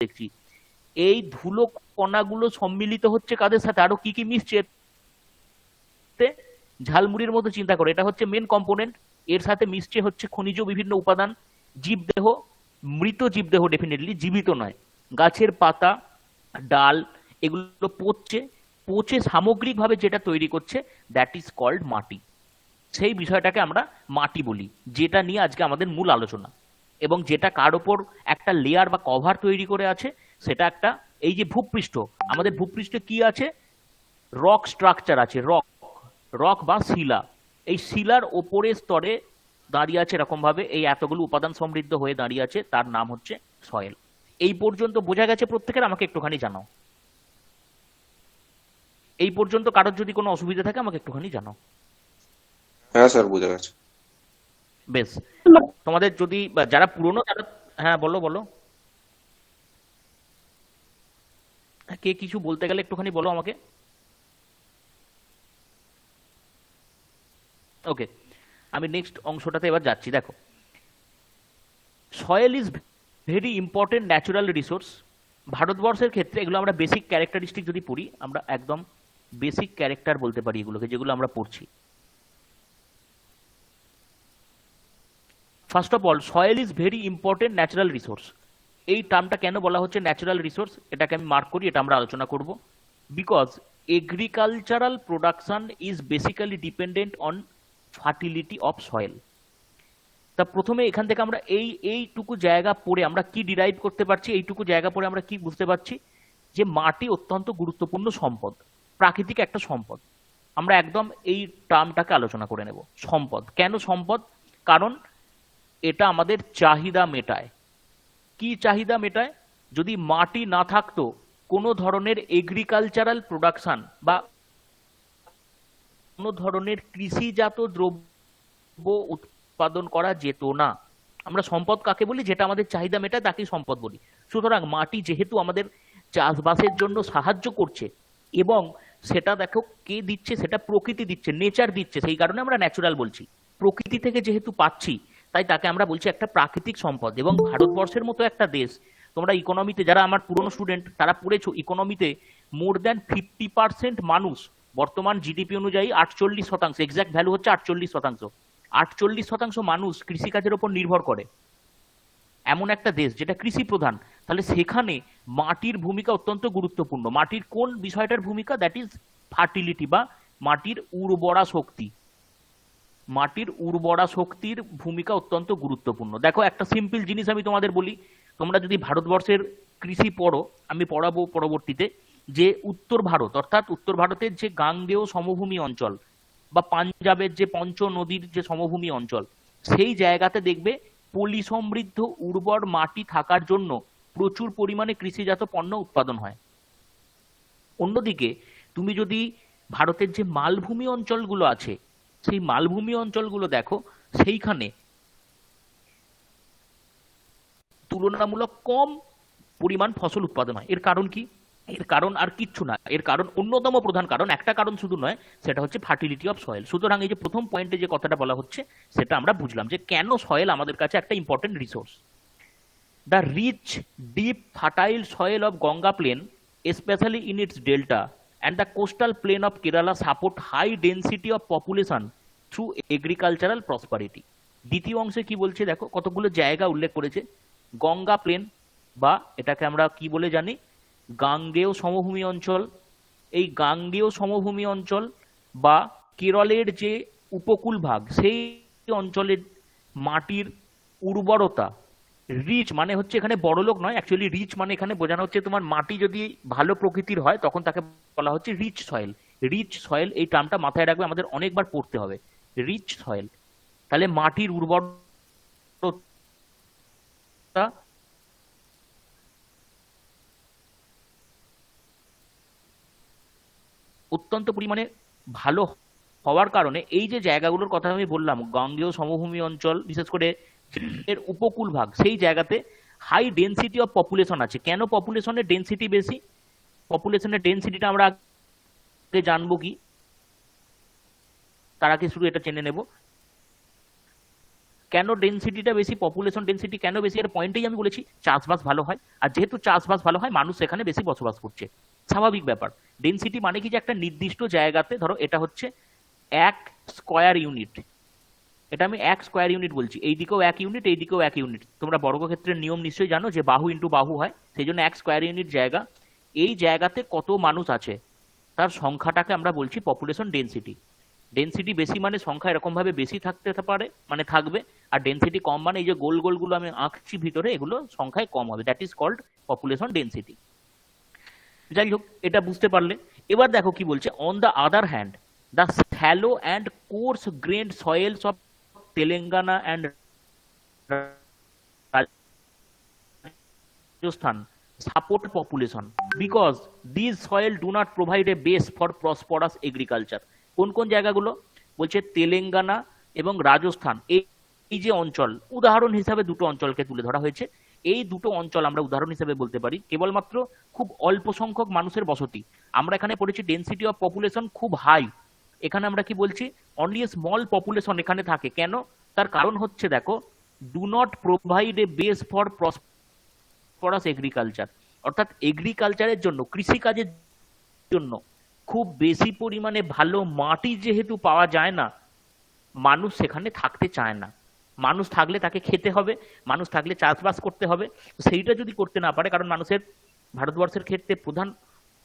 দেখছি। এই ধুলো কণাগুলো সম্মিলিত হচ্ছে কাদের সাথে, আরো কি কি মিশছে এতে? ঝালমুড়ির মতো চিন্তা করে, এটা হচ্ছে মেন কম্পোনেন্ট। এর সাথে মিশছে হচ্ছে খনিজ বিভিন্ন উপাদান, জীবদেহ, মৃত জীবদেহ, ডেফিনেটলি জীবিত নয়, গাছের পাতা, ডাল, এগুলো পচছে। পচে সামগ্রিকভাবে যেটা তৈরি করছে, দ্যাট ইজ কল্ড মাটি। সেই বিষয়টাকে আমরা মাটি বলি, যেটা নিয়ে আজকে আমাদের মূল আলোচনা। এবং যেটা কার ওপর একটা লেয়ার বা কভার তৈরি করে আছে, সেটা একটা, এই যে ভূপৃষ্ঠ, আমাদের ভূপৃষ্ঠে কি আছে? রক স্ট্রাকচার আছে, রক, রক বা শিলা। এই শিলার ওপরের স্তরে দাঁড়িয়ে আছে এরকম ভাবে, এই এতগুলো উপাদান সমৃদ্ধ হয়ে দাঁড়িয়ে আছে, তার নাম হচ্ছে সয়েল। এই পর্যন্ত বোঝা গেছে প্রত্যেকের? আমাকে একটুখানি জানাও। এই পর্যন্ত কারোর যদি কোনো অসুবিধা থাকে আমাকে একটুখানি জানাও। হ্যাঁ স্যার, বোঝা গেছে। বেশ। তোমাদের যদি যারা পুরনো তারা, হ্যাঁ বলো বলো, কে কিছু বলতে গেলে একটুখানি বলো আমাকে। ওকে, আমি নেক্সট অংশটাতে এবার যাচ্ছি। দেখো, soil is very important natural resource. ভারতবর্ষের ক্ষেত্রে এগুলো আমরা বেসিক ক্যারেক্টারিস্টিক যদি পড়ি, আমরা একদম বেসিক ক্যারেক্টার বলতে পারি এগুলোকে, যেগুলো আমরা পড়ছি। First of all, soil is very important natural resource. এই টার্মটা কেন বলা হচ্ছে ন্যাচারাল রিসোর্স, এটাকে আমি মার্ক করি, এটা আমরা আলোচনা করব। Because agricultural production is basically dependent on fertility of soil. তা প্রথমে এখান থেকে আমরা এইটুকু জায়গা পড়ে আমরা কি ডিরাইভ করতে পারছি, এইটুকু জায়গা পড়ে আমরা কি বুঝতে পারছি? যে মাটি অত্যন্ত গুরুত্বপূর্ণ সম্পদ, প্রাকৃতিক একটা সম্পদ। আমরা একদম এই টার্মটাকে আলোচনা করে নেব। সম্পদ কেন সম্পদ? কারণ এটা আমাদের চাহিদা মেটায়। কি চাহিদা মেটায়? যদি মাটি না থাকতো, কোনো ধরনের এগ্রিকালচারাল প্রোডাকশন বা কোনো ধরনের কৃষিজাত দ্রব্য উৎপাদন করা যেত না। আমরা সম্পদ কাকে বলি? যেটা আমাদের চাহিদা মেটায় তাকেই সম্পদ বলি। সুতরাং মাটি যেহেতু আমাদের চাষবাসের জন্য সাহায্য করছে, এবং সেটা দেখো কে দিচ্ছে? সেটা প্রকৃতি দিচ্ছে, নেচার দিচ্ছে, সেই কারণে আমরা ন্যাচুরাল বলছি। প্রকৃতি থেকে যেহেতু পাচ্ছি, তাই তাকে আমরা বলছি একটা প্রাকৃতিক সম্পদ। এবং ভারতবর্ষের মতো একটা দেশ, তোমরা ইকোনমিতে যারা আমার পুরনো স্টুডেন্ট তারা পড়েছো, ইকোনমিতে মোর দ্যান 50% মানুষ, বর্তমান জিডিপি অনুযায়ী 48%, এক্সাক্ট ভ্যালু হচ্ছে 48%, 48% মানুষ কৃষিকাজের উপর নির্ভর করে। এমন একটা দেশ যেটা কৃষি প্রধান, তাহলে সেখানে মাটির ভূমিকা অত্যন্ত গুরুত্বপূর্ণ। মাটির কোন বিষয়টার ভূমিকা? দ্যাট ইজ ফার্টিলিটি, বা মাটির উর্বরা শক্তি। মাটির উর্বরা শক্তির ভূমিকা অত্যন্ত গুরুত্বপূর্ণ। দেখো, একটা সিম্পল জিনিস আমি তোমাদের বলি, তোমরা যদি ভারতবর্ষের কৃষি পড়ো, আমি পড়াবো পরবর্তীতে, যে উত্তর ভারত, অর্থাৎ উত্তর ভারতের যে গাঙ্গেয় সমভূমি অঞ্চল বা পাঞ্জাবের যে পঞ্চ নদীর যে সমভূমি অঞ্চল, সেই জায়গাতে দেখবে পলি সমৃদ্ধ উর্বর মাটি থাকার জন্য প্রচুর পরিমাণে কৃষিজাত পণ্য উৎপাদন হয়। অন্যদিকে তুমি যদি ভারতের যে মালভূমি অঞ্চলগুলো আছে, সেই মালভূমি অঞ্চলগুলো দেখো, সেইখানে তুলনামূলক কম পরিমাণ ফসল উৎপাদন হয়। এর কারণ কি? এর কারণ আর কিচ্ছু না, এর কারণ অন্যতম প্রধান কারণ, একটা কারণ শুধু নয়, সেটা হচ্ছে ফার্টিলিটি অফ সয়েল। সুতরাং এই যে প্রথম পয়েন্টে যে কথাটা বলা হচ্ছে, সেটা আমরা বুঝলাম যে কেন সয়েল আমাদের কাছে একটা important resource. The rich deep fertile soil of Ganga plain, especially in its delta, and the coastal plain of Kerala support high density of population through agricultural prosperity. দ্বিতীয় অংশে কি বলছে দেখো, কতগুলো জায়গা উল্লেখ করেছে। গঙ্গা প্লেন, বা এটাকে আমরা কি বলে জানি? গাঙ্গেয় সমভূমি অঞ্চল। এই গাঙ্গেয় সমভূমি অঞ্চল বা কেরলের যে উপকূল ভাগ, সেই অঞ্চলের মাটির উর্বরতা, রিচ মানে হচ্ছে এখানে বড়লোক নয়, অ্যাকচুয়ালি রিচ মানে এখানে বোঝানো হচ্ছে তোমার মাটি যদি ভালো প্রকৃতির হয় তখন তাকে বলা হচ্ছে রিচ সয়েল। রিচ সয়েল, এই টার্মটা মাথায় রাখবে, আমাদের অনেকবার পড়তে হবে। রিচ সয়েল, তাহলে মাটির উর্বরতা অত্যন্ত পরিমাণে ভালো হওয়ার কারণে এই যে জায়গাগুলোর কথা আমি বললাম, গাঙ্গেয় সমভূমি অঞ্চল, বিশেষ করে এর উপকূল ভাগ, সেই জায়গাতে হাই ডেন্সিটি অফ পপুলেশন আছে। কেন পপুলেশনের ডেন্সিটি বেশি? পপুলেশনের ডেন্সিটিটা আমরা আগে জানবো কি, তার আগে শুধু এটা জেনে নেব। কেন ডেনসিটিটা বেশি, পপুলেশন ডেনসিটি কেন বেশি, এর পয়েন্টেই আমি বলেছি চাষবাস ভালো হয়, আর যেহেতু চাষবাস ভালো হয় মানুষ সেখানে বেশি বসবাস করছে, স্বাভাবিক ব্যাপার। ডেনসিটি মানে কি, যে একটা নির্দিষ্ট জায়গাতে, ধরো এটা হচ্ছে 1 স্কয়ার ইউনিট, এটা আমি 1 স্কয়ার ইউনিট বলছি, এই দিকেও 1 ইউনিট, এই দিকেও 1 ইউনিট। তোমরা বর্গক্ষেত্রের নিয়ম নিশ্চয়ই জানো যে বাহু ইন্টু বাহু হয়, সেই জন্য 1 স্কয়ার ইউনিট জায়গা। এই জায়গাতে কত মানুষ আছে তার সংখ্যাটাকে আমরা বলছি পপুলেশন ডেনসিটি। ডেনসিটি বেশি মানে সংখ্যা এরকম ভাবে বেশি থাকতে পারে, মানে থাকবে, আর ডেনসিটি কম মানে এই যে গোল গোলগুলো আমি আঁকছি ভিতরে, এগুলো সংখ্যায় কম হবে, that is called population density. যাই হোক, এটা বুঝতে পারলে। এবার দেখো কি বলছে, on the other hand the shallow and coarse grained soils of Telangana and Rajasthan support population because these soil do not provide a base for prosperous agriculture. কোন কোন জায়গাগুলো বলছে, তেলেঙ্গানা এবং রাজস্থান, এই যে অঞ্চল, উদাহরণ হিসাবে দুটো অঞ্চলকে তুলে ধরা হয়েছে। এই দুটো অঞ্চল আমরা উদাহরণ হিসেবে বলতে পারি, কেবলমাত্র খুব অল্প সংখ্যক মানুষের বসতি। আমরা এখানে পড়েছি ডেনসিটি অফ পপুলেশন খুব হাই, এখানে আমরা কি বলছি, অনলি এ স্মল পপুলেশন এখানে থাকে। কেন? তার কারণ হচ্ছে দেখো, do not provide a base for prosperous agriculture, অর্থাৎ এগ্রিকালচারের জন্য, কৃষিকাজের জন্য খুব বেশি পরিমাণে ভালো মাটি যেহেতু পাওয়া যায় না, মানুষ সেখানে থাকতে চায় না। মানুষ থাকলে তাকে খেতে হবে, মানুষ থাকলে চাষবাস করতে হবে, সেইটা যদি করতে না পারে, কারণ মানুষের, ভারতবর্ষের ক্ষেত্রে প্রধান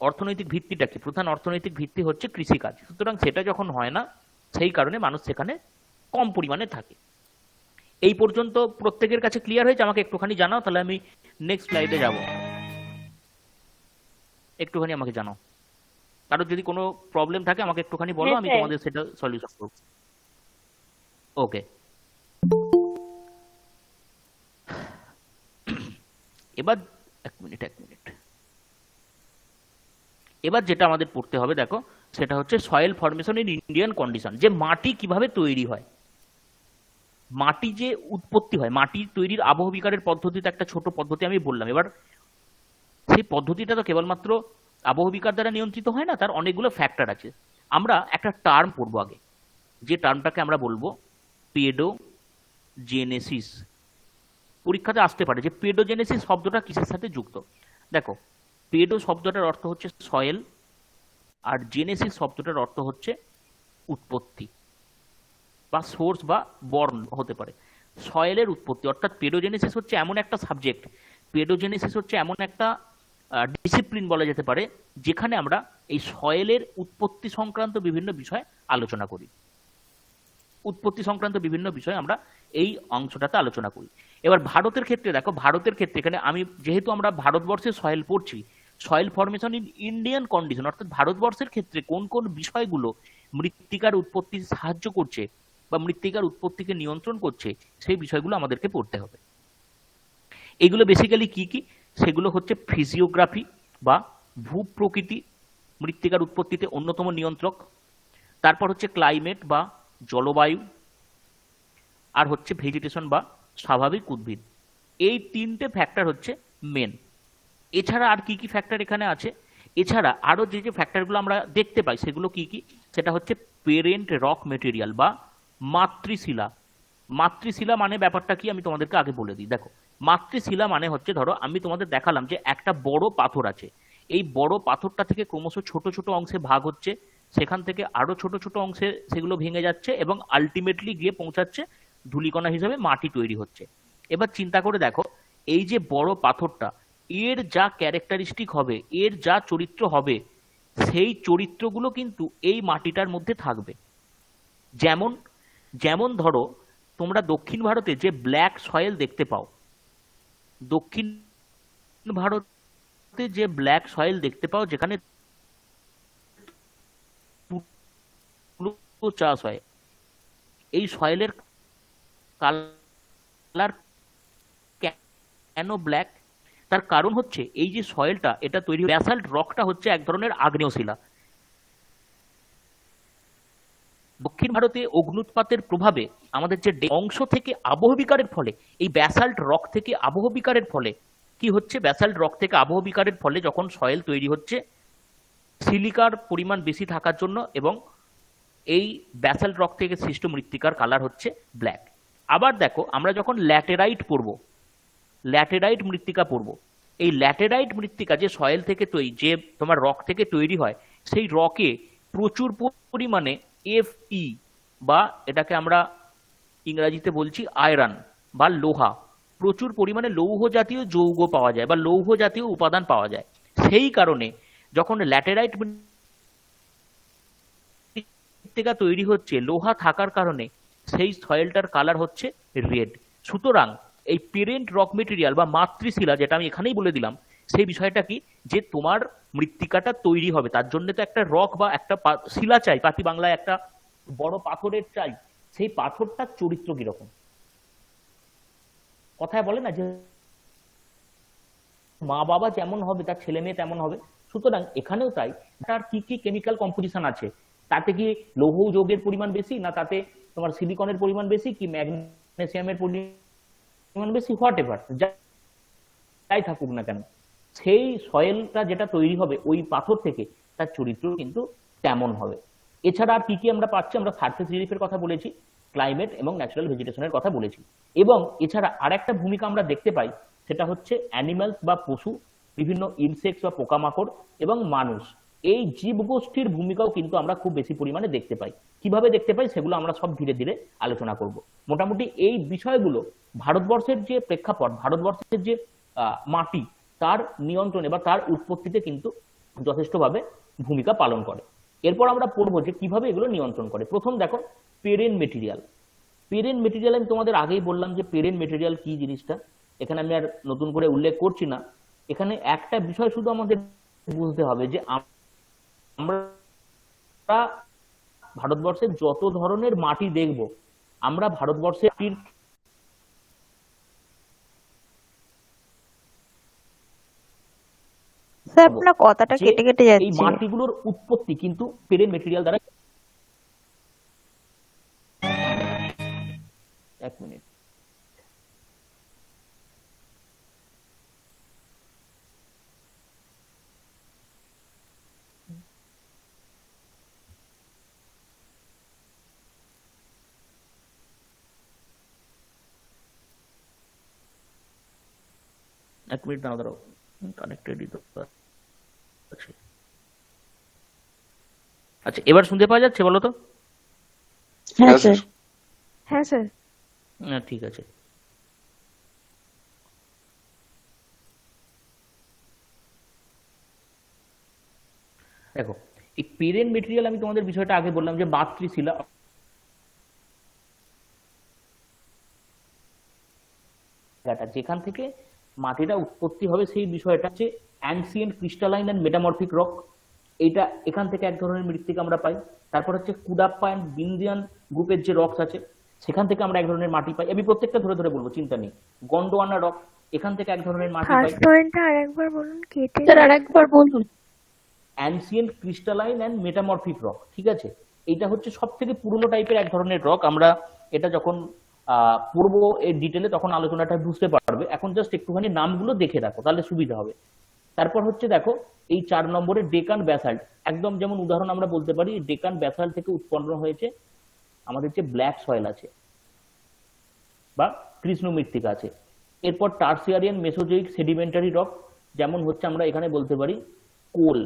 অর্থনৈতিক ভিত্তিটা কি, প্রধান অর্থনৈতিক ভিত্তি হচ্ছে কৃষিকাজ, সুতরাং সেটা যখন হয় না, সেই কারণে মানুষ সেখানে কম পরিমাণে থাকে। এই পর্যন্ত প্রত্যেকের কাছে ক্লিয়ার হয়েছে? আমাকে একটুখানি জানাও, তাহলে আমি নেক্সট স্লাইডে যাব। একটুখানি আমাকে জানাও, কারোর যদি কোনো প্রবলেম থাকে আমাকে একটুখানি বলো, আমি তোমাদের সেটা সলিউশন করব। ওকে, এবার এক মিনিট, এবার যেটা আমাদের পড়তে হবে দেখো, সেটা হচ্ছে soil formation in Indian condition, যে মাটি কিভাবে তৈরি হয়, মাটি যে উৎপত্তি হয়, মাটি তৈরির আবহবিকারের পদ্ধতিতে একটা ছোট পদ্ধতি আমি বললাম। এবার সেই পদ্ধতিটা তো কেবলমাত্র আবহবিকার দ্বারা নিয়ন্ত্রিত হয় না, তার অনেকগুলো ফ্যাক্টর আছে। আমরা একটা টার্ম পড়বো আগে, যে টার্মটাকে আমরা বলবো পেডোজেনেসিস। পরীক্ষাতে আসতে পারে যে পেডোজেনেসিস শব্দটা কিসের সাথে যুক্ত। দেখো, পেডো শব্দটার অর্থ হচ্ছে সয়েল, আর জেনেসিস শব্দটার অর্থ হচ্ছে উৎপত্তি বা সোর্স বা বর্ন হতে পারে। সয়েলের উৎপত্তি, অর্থাৎ পেডোজেনেসিস হচ্ছে এমন একটা সাবজেক্ট, পেডোজেনেসিস হচ্ছে এমন একটা ডিসিপ্লিন বলা যেতে পারে, যেখানে আমরা এই সয়েলের উৎপত্তি সংক্রান্ত বিভিন্ন বিষয় আলোচনা করি। উৎপত্তি সংক্রান্ত বিভিন্ন বিষয় আমরা এই অংশটাতে আলোচনা করি। এবার ভারতের ক্ষেত্রে দেখো, ভারতের ক্ষেত্রে এখানে আমি, যেহেতু আমরা ভারতবর্ষের সয়েল পড়ছি, soil formation in Indian condition, অর্থাৎ ভারতবর্ষের ক্ষেত্রে কোন কোন বিষয়গুলো মৃত্তিকার উৎপত্তি সাহায্য করছে বা মৃত্তিকার উৎপত্তিকে নিয়ন্ত্রণ করছে, সেই বিষয়গুলো আমাদেরকে পড়তে হবে। এগুলো বেসিক্যালি কি কি, সেগুলো হচ্ছে ফিজিওগ্রাফি বা ভূপ্রকৃতি, মৃত্তিকার উৎপত্তিতে অন্যতম নিয়ন্ত্রক। তারপর হচ্ছে ক্লাইমেট বা জলবায়ু, আর হচ্ছে ভেজিটেশন বা স্বাভাবিক উদ্ভিদ। এই তিনটে ফ্যাক্টর হচ্ছে মেন। এছাড়া আর কি কি ফ্যাক্টর এখানে আছে, এছাড়া আরো যে যে ফ্যাক্টরগুলো আমরা দেখতে পাই সেগুলো কি কি, সেটা হচ্ছে পেরেন্ট রক মেটেরিয়াল বা মাতৃশিলা। মাতৃশিলা মানে ব্যাপারটা কি আমি তোমাদেরকে আগে বলে দিই। দেখো, মাতৃশিলা মানে হচ্ছে, ধরো আমি তোমাদের দেখালাম যে একটা বড় পাথর আছে, এই বড় পাথরটা থেকে ক্রমশ ছোট ছোট অংশে ভাগ হচ্ছে, সেখান থেকে আরো ছোট ছোট অংশে সেগুলো ভেঙে যাচ্ছে এবং আলটিমেটলি গিয়ে পৌঁছাচ্ছে ধূলিকণা হিসেবে মাটি তৈরি হচ্ছে। এবার চিন্তা করে দেখো, এই যে বড় পাথরটা, এর যা ক্যারেক্টারিস্টিক হবে, এর যা চরিত্র হবে, সেই চরিত্রগুলো কিন্তু এই মাটিটার মধ্যে থাকবে। যেমন যেমন ধরো, তোমরা দক্ষিণ ভারতে যে ব্ল্যাক সয়েল দেখতে পাও, দক্ষিণ ভারতে যে ব্ল্যাক সয়েল দেখতে পাও, যেখানে তুলো চাষ হয়, এই সয়েলের কালার কেন ব্ল্যাক? তার কারণ হচ্ছে এই যে সয়েলটা, এটা তৈরি, ব্যাসাল্ট রকটা হচ্ছে এক ধরনের আগ্নেয় শিলা। দক্ষিণ ভারতে অগ্নুৎপাতের প্রভাবে আমাদের যে অংশ থেকে আবহবিকারের ফলে, এই ব্যাসাল্ট রক থেকে আবহবিকারের ফলে কি হচ্ছে, ব্যাসাল্ট রক থেকে আবহবিকারের ফলে যখন সয়েল তৈরি হচ্ছে, সিলিকার পরিমাণ বেশি থাকার জন্য এবং এই ব্যাসাল্ট রক থেকে সৃষ্ট মৃত্তিকার কালার হচ্ছে ব্ল্যাক। আবার দেখো আমরা যখন ল্যাটেরাইট পড়বো, ল্যাটেরাইট মৃত্তিকা পড়বো, এই ল্যাটেরাইট মৃত্তিকা যে সয়েল থেকে তৈরি, যে তোমার রক থেকে তৈরি হয়, সেই রকে প্রচুর পরিমাণে Fe বা এটাকে আমরা ইংরাজিতে বলছি আয়রন বা লোহা, প্রচুর পরিমাণে লৌহ জাতীয় যৌগ পাওয়া যায় বা লৌহ জাতীয় উপাদান পাওয়া যায়। সেই কারণে যখন ল্যাটেরাইট মৃত্তিকা তৈরি হচ্ছে, লোহা থাকার কারণে সেই সয়েলটার কালার হচ্ছে রেড। সুতরাং এই পেরেন্ট রক মেটেরিয়াল বা মাতৃশিলা, যেটা আমি এখানেই বলে দিলাম, সেই বিষয়টা কি, যে তোমার মৃত্তিকাটা তৈরি হবে তার জন্য তো একটা রক বা একটা শিলা চাই, পাতি বাংলায় একটা বড় পাথরের চাই। সেই পাথরটার চরিত্র কিরকম, কথায় বলে না যে মা বাবা যেমন হবে তার ছেলে মেয়ে তেমন হবে। সুতরাং এখানেও তাই, তার কি কি কেমিক্যাল কম্পোজিশন আছে, তাতে কি লৌহ যৌগের পরিমাণ বেশি, না তাতে তোমার সিলিকনের পরিমাণ বেশি, কি ম্যাগনেসিয়ামের পরিমাণ বেশি, হোয়াট এভার যাই থাকুক না কেন, সেই সয়েলটা যেটা তৈরি হবে ওই পাথর থেকে, তার চরিত্র কিন্তু তেমন হবে। এছাড়া আর কি কি আমরা পাচ্ছি, আমরা সারফেস রিলিফের কথা বলেছি, ক্লাইমেট এবং ন্যাচারাল ভেজিটেশনের কথা বলেছি, এবং এছাড়া আরেকটা ভূমিকা আমরা দেখতে পাই, সেটা হচ্ছে অ্যানিমালস বা পশু, বিভিন্ন ইনসেক্টস বা পোকামাকড় এবং মানুষ, এই জীবগোষ্ঠীর ভূমিকাও কিন্তু আমরা খুব বেশি পরিমাণে দেখতে পাই। কিভাবে দেখতে পাই সেগুলো আমরা সব ধীরে ধীরে আলোচনা করব। মোটামুটি এই বিষয়গুলো ভারতবর্ষের যে প্রেক্ষাপট, ভারতবর্ষের যে মাটি, তার নিয়ন্ত্রণে বা তার উৎপত্তিতে কিন্তু যথেষ্টভাবে ভূমিকা পালন করে। এরপর আমরা পড়বো যে কিভাবে এগুলো নিয়ন্ত্রণ করে। প্রথম দেখো পেরেন মেটেরিয়াল। পেরেন মেটেরিয়াল আমি তোমাদের আগেই বললাম যে পেরেন মেটেরিয়াল কি জিনিসটা, এখানে আমি আর নতুন করে উল্লেখ করছি না। এখানে একটা বিষয় শুধু আমাদের বুঝতে হবে যে আমরা ভারতবর্ষের যত ধরনের মাটি দেখব, আমরা ভারতবর্ষের স্যার আপনার কথাটা যে কেটে কেটে এই যাচ্ছে। মাটিগুলোর উৎপত্তি কিন্তু পেরেন মেটেরিয়াল দ্বারা। এক মিনিট, এক মিনিট না, দাঁড়াও, কানেক্টেডই তো আছে। আচ্ছা, এবার শুনতে পাওয়া যাচ্ছে বলো তো? হ্যাঁ হ্যাঁ স্যার। স্যার। হ্যাঁ স্যার। হ্যাঁ, ঠিক আছে। দেখো, এই পেরেন মেটেরিয়াল, আমি তোমাদের বিষয়টা আগে বললাম যে মাতৃশিলা, যেখান থেকে মাটিটা উৎপত্তি হবে, সেই বিষয়টা হচ্ছে ancient crystalline and metamorphic rock. এইটা এখান থেকে এক ধরনের মৃত্তিকা আমরা পাই। তারপর হচ্ছে কুদাপ্পা এন্ড বিন্দিয়ান গ্রুপের যে রকস আছে, সেখান থেকে আমরা এক ধরনের মাটি পাই। আমি প্রত্যেকটা ধরে ধরে বলবো, চিন্তা নেই। গন্ডোয়ানা রক, এখান থেকে এক ধরনের মাটি পাই। ফার্স্ট পয়েন্টটা আরেকবার বলুন, কেটে স্যার আরেকবার বলুন। Ancient crystalline and metamorphic rock, ঠিক আছে? এইটা হচ্ছে সব থেকে পুরনো টাইপের এক ধরনের রক। আমরা এটা যখন পড়বো এর ডিটেলে তখন আলোচনাটা বুঝতে পারবে। এখন জাস্ট একটুখানি নামগুলো দেখে রাখো, তাহলে সুবিধা হবে। তারপর হচ্ছে দেখো এই 4 নম্বরে ডেকান ব্যাসাল্ট, একদম যেমন উদাহরণ আমরা বলতে পারি ডেকান ব্যাসাল্ট থেকে উৎপন্ন হয়েছে আমাদের যে ব্ল্যাক সয়েল আছে বা কৃষ্ণ মৃত্তিকা আছে। এরপর টার্সিয়ারিয়ান মেসোজোইক সেডিমেন্টারি রক, যেমন হচ্ছে আমরা এখানে বলতে পারি কোল,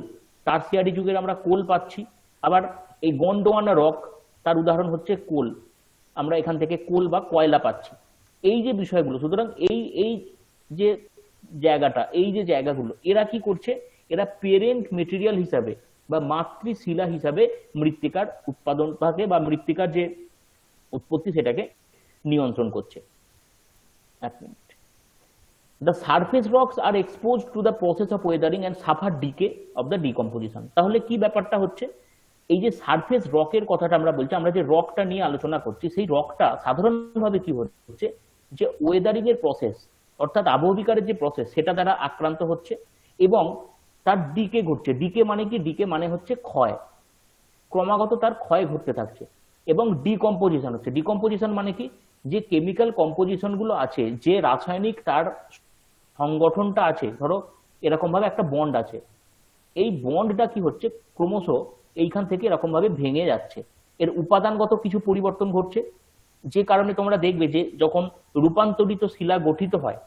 টার্সিয়ারি যুগের আমরা কোল পাচ্ছি। আবার এই গন্ডোয়ানা রক, তার উদাহরণ হচ্ছে কোল, আমরা এখান থেকে কোল বা কয়লা পাচ্ছি। এই যে বিষয়গুলো, সুতরাং এই এই যে জায়গাটা, এই যে জায়গাগুলো, এরা কি করছে, এরা পেরেন্ট মেটেরিয়াল হিসাবে বা মাতৃশিলা হিসাবে মৃত্তিকার উৎপাদনটাকে বা মৃত্তিকার যে উৎপত্তি সেটাকে নিয়ন্ত্রণ করছে। এক minute. The surface rocks are exposed to the process of weathering and suffer decay of the decomposition. তাহলে কি ব্যাপারটা হচ্ছে, এই যে সারফেস রকের কথাটা আমরা বলছি, আমরা যে রকটা নিয়ে আলোচনা করছি, সেই রকটা সাধারণভাবে কি হচ্ছে, যে ওয়েদারিং এর প্রসেস, অর্থাৎ আবহবিকারের যে প্রসেস, সেটা দ্বারা আক্রান্ত হচ্ছে এবং তার ডিকে ঘটছে। ডিকে মানে কি? ডিকে মানে হচ্ছে ক্ষয়, ক্রমাগত তার ক্ষয় ঘটতে থাকছে এবং ডিকম্পোজিশন হচ্ছে। ডিকম্পোজিশন মানে কি? যে কেমিক্যাল কম্পোজিশন গুলো আছে, যে রাসায়নিক তার সংগঠনটা আছে, ধরো এরকম ভাবে একটা বন্ড আছে, এই বন্ডটা কি হচ্ছে, ক্রমশ এইখান থেকে এরকম ভাবে ভেঙে যাচ্ছে, এর উপাদানগত কিছু পরিবর্তন ঘটছে। যে কারণে তোমরা দেখবে যে যখন রূপান্তরিত শিলা গঠিত হয়,